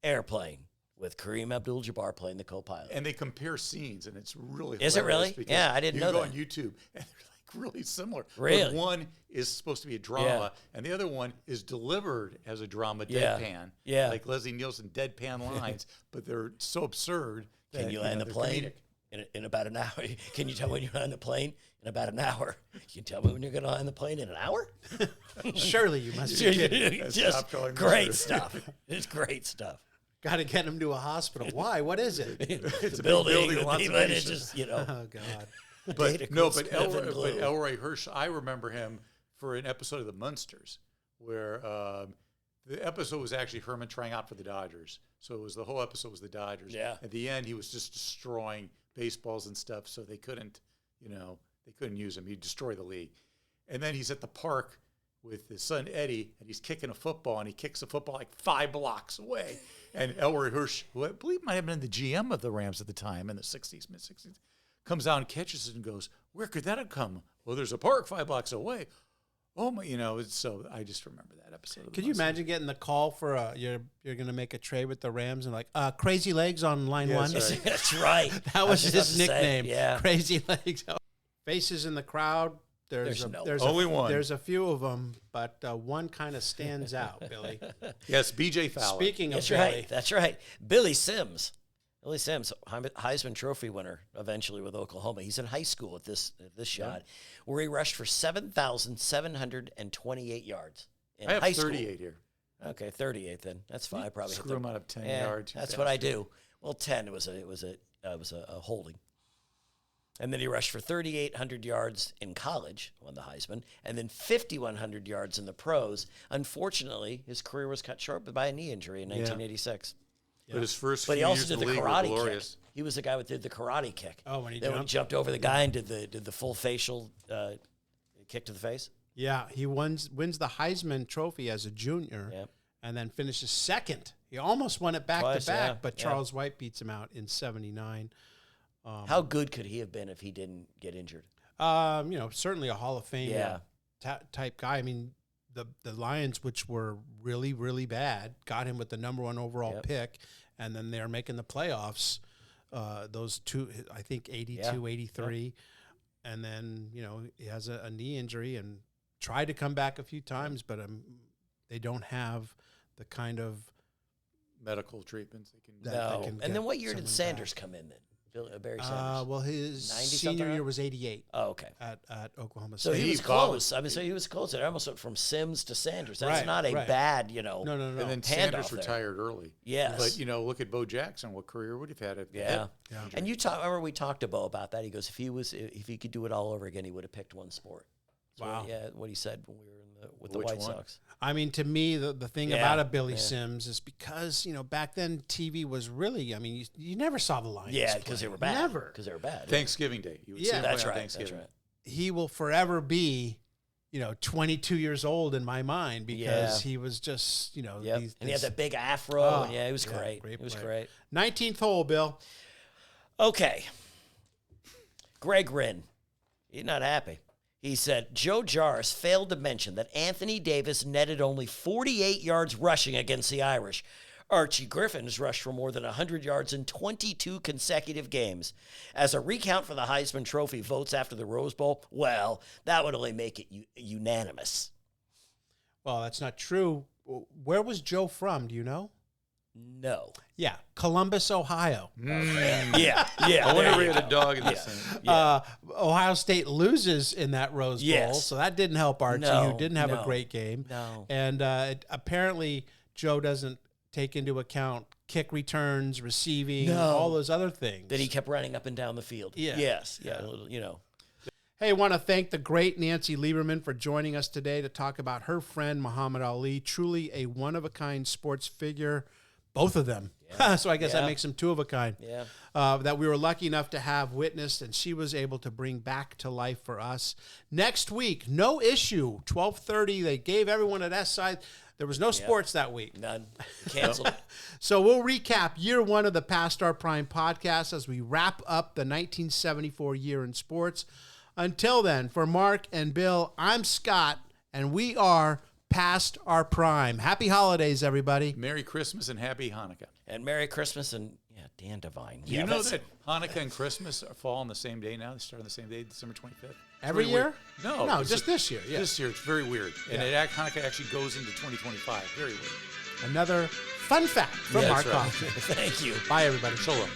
Airplane, with Kareem Abdul-Jabbar playing the co-pilot. And they compare scenes, and it's really Is it hilarious really? because Yeah, I didn't know You go that. on YouTube, and they're like really similar. Really? But one is supposed to be a drama, and the other one is delivered as a drama Yeah. deadpan. Yeah. Like Leslie Nielsen deadpan lines, but they're so absurd. Can that, you land the they're plane comedic. in about an hour? Can you tell when you land the plane in about an hour? Can you tell me when you're going to land the plane in an hour? Surely you must be kidding. Just Stop calling me great weird. stuff. It's great stuff. Got to get him to a hospital. Why? What is it? It's a a big building, building the with lots of people, and pieces. it's just, Oh, God. But no, Data but Smith and Blue. Elroy Hirsch, I remember him for an episode of The Munsters, where the episode was actually Herman trying out for the Dodgers. So it was the whole episode was the Dodgers. Yeah. At the end, he was just destroying baseballs and stuff, so they couldn't use him. He'd destroy the league. And then he's at the park with his son Eddie, and he's kicking a football, and he kicks a football like 5 blocks away. And Elroy Hirsch, who I believe might have been the GM of the Rams at the time in the 60s, mid-60s, comes out and catches it and goes, "Where could that have come?" "Well, there's a park 5 blocks away." Oh my, so I just remember that episode. Could you imagine getting the call for you're going to make a trade with the Rams and like Crazy Legs on line Yes, one? right. That's right. That was just his about to say, nickname. yeah. Crazy Legs. Faces in the crowd. There's only one. There's a few of them, but one kind of stands out, Billy. Yes, B.J. Fowler. Speaking of That's Billy, right. That's right. Billy Sims, Heisman Trophy winner, eventually with Oklahoma. He's in high school at this shot, where he rushed for 7,728 yards in I have high school. 38 here. Okay, 38 then. That's fine. I probably hit Screw him the- out of 10 Yeah, yards. That's what I do. Well, 10 it was a holding. And then he rushed for 3,800 yards in college, won the Heisman, and then 5,100 yards in the pros. Unfortunately, his career was cut short by a knee injury in 1986. But his first But few he also years did in the the league were karate glorious. kick. He was the guy who did the karate kick. Oh, when he Then jumped? jumped over the guy and did the full facial kick to the face. yeah, he wins the Heisman Trophy as a junior, Yep. and then finishes second. He almost won it back Twice, to back, yeah, but yeah. Charles White beats him out in '79. How good could he have been if he didn't get injured? Certainly a Hall of Fame Yeah. type guy. I mean, the Lions, which were really, really bad, got him with the number 1 overall pick, and then they're making the playoffs. Those two, I think 82, 83. And then, he has a knee injury and tried to come back a few times, but they don't have the kind of Medical treatments. They can. that No. can And then get what year did someone Sanders back. come in then? Barry Sanders? Well, his 90 senior something? year was 88 Oh, okay. at Oklahoma So State. he was close. I mean, so he was close. It almost went from Sims to Sanders. That's not a bad, No. And then handoff Sanders there. retired early. Yes. But, look at Bo Jackson. What career would he have had? Yeah. And remember we talked to Bo about that. He goes, if he could do it all over again, he would have picked one sport. Wow. What he said when we were with the Which White one? Sox. I mean, to me, the thing about a Billy Sims is because, back then TV was really, I mean, you never saw the Lions. Yeah, because they were bad. Never. Because they were bad. Thanksgiving Day. You would see him that's play on right. Thanksgiving. That's right. He will forever be, 22 years old in my mind because he was just, and he had that big afro. And it was great. It was great. 19th hole, Bill. Okay. Greg Rinn. He's not happy. He said, Joe Jarvis failed to mention that Anthony Davis netted only 48 yards rushing against the Irish. Archie Griffin has rushed for more than 100 yards in 22 consecutive games. As a recount for the Heisman Trophy votes after the Rose Bowl, well, that would only make it unanimous. Well, that's not true. Where was Joe from? Do you know? No. Yeah, Columbus, Ohio. Yeah. I wonder we had a dog in this thing. Ohio State loses in that Rose Bowl, so that didn't help Archie, who didn't have a great game. No. And apparently Joe doesn't take into account kick returns, receiving, all those other things. That he kept running up and down the field. Yeah. Yes. Yeah. A little, Hey, I want to thank the great Nancy Lieberman for joining us today to talk about her friend Muhammad Ali. Truly a one-of-a-kind sports figure. Both of them. Yeah. So I guess that makes them two of a kind. Yeah. That we were lucky enough to have witnessed, and she was able to bring back to life for us. Next week, no issue, 12:30. They gave everyone at S-Side. There was no sports that week. None. Canceled. So we'll recap year one of the Past Our Prime podcast as we wrap up the 1974 year in sports. Until then, for Mark and Bill, I'm Scott, and we are Past Our Prime. Happy holidays, everybody. Merry Christmas and Happy Hanukkah. And Merry Christmas and, Dan Devine. Do you know that Hanukkah and Christmas fall on the same day now? They start on the same day, December 25th. Every year? Weird. No, just this year. Yeah. This year, it's very weird. And Hanukkah actually goes into 2025. Very weird. Another fun fact from Mark Hoffman. Thank you. Bye, everybody. So long.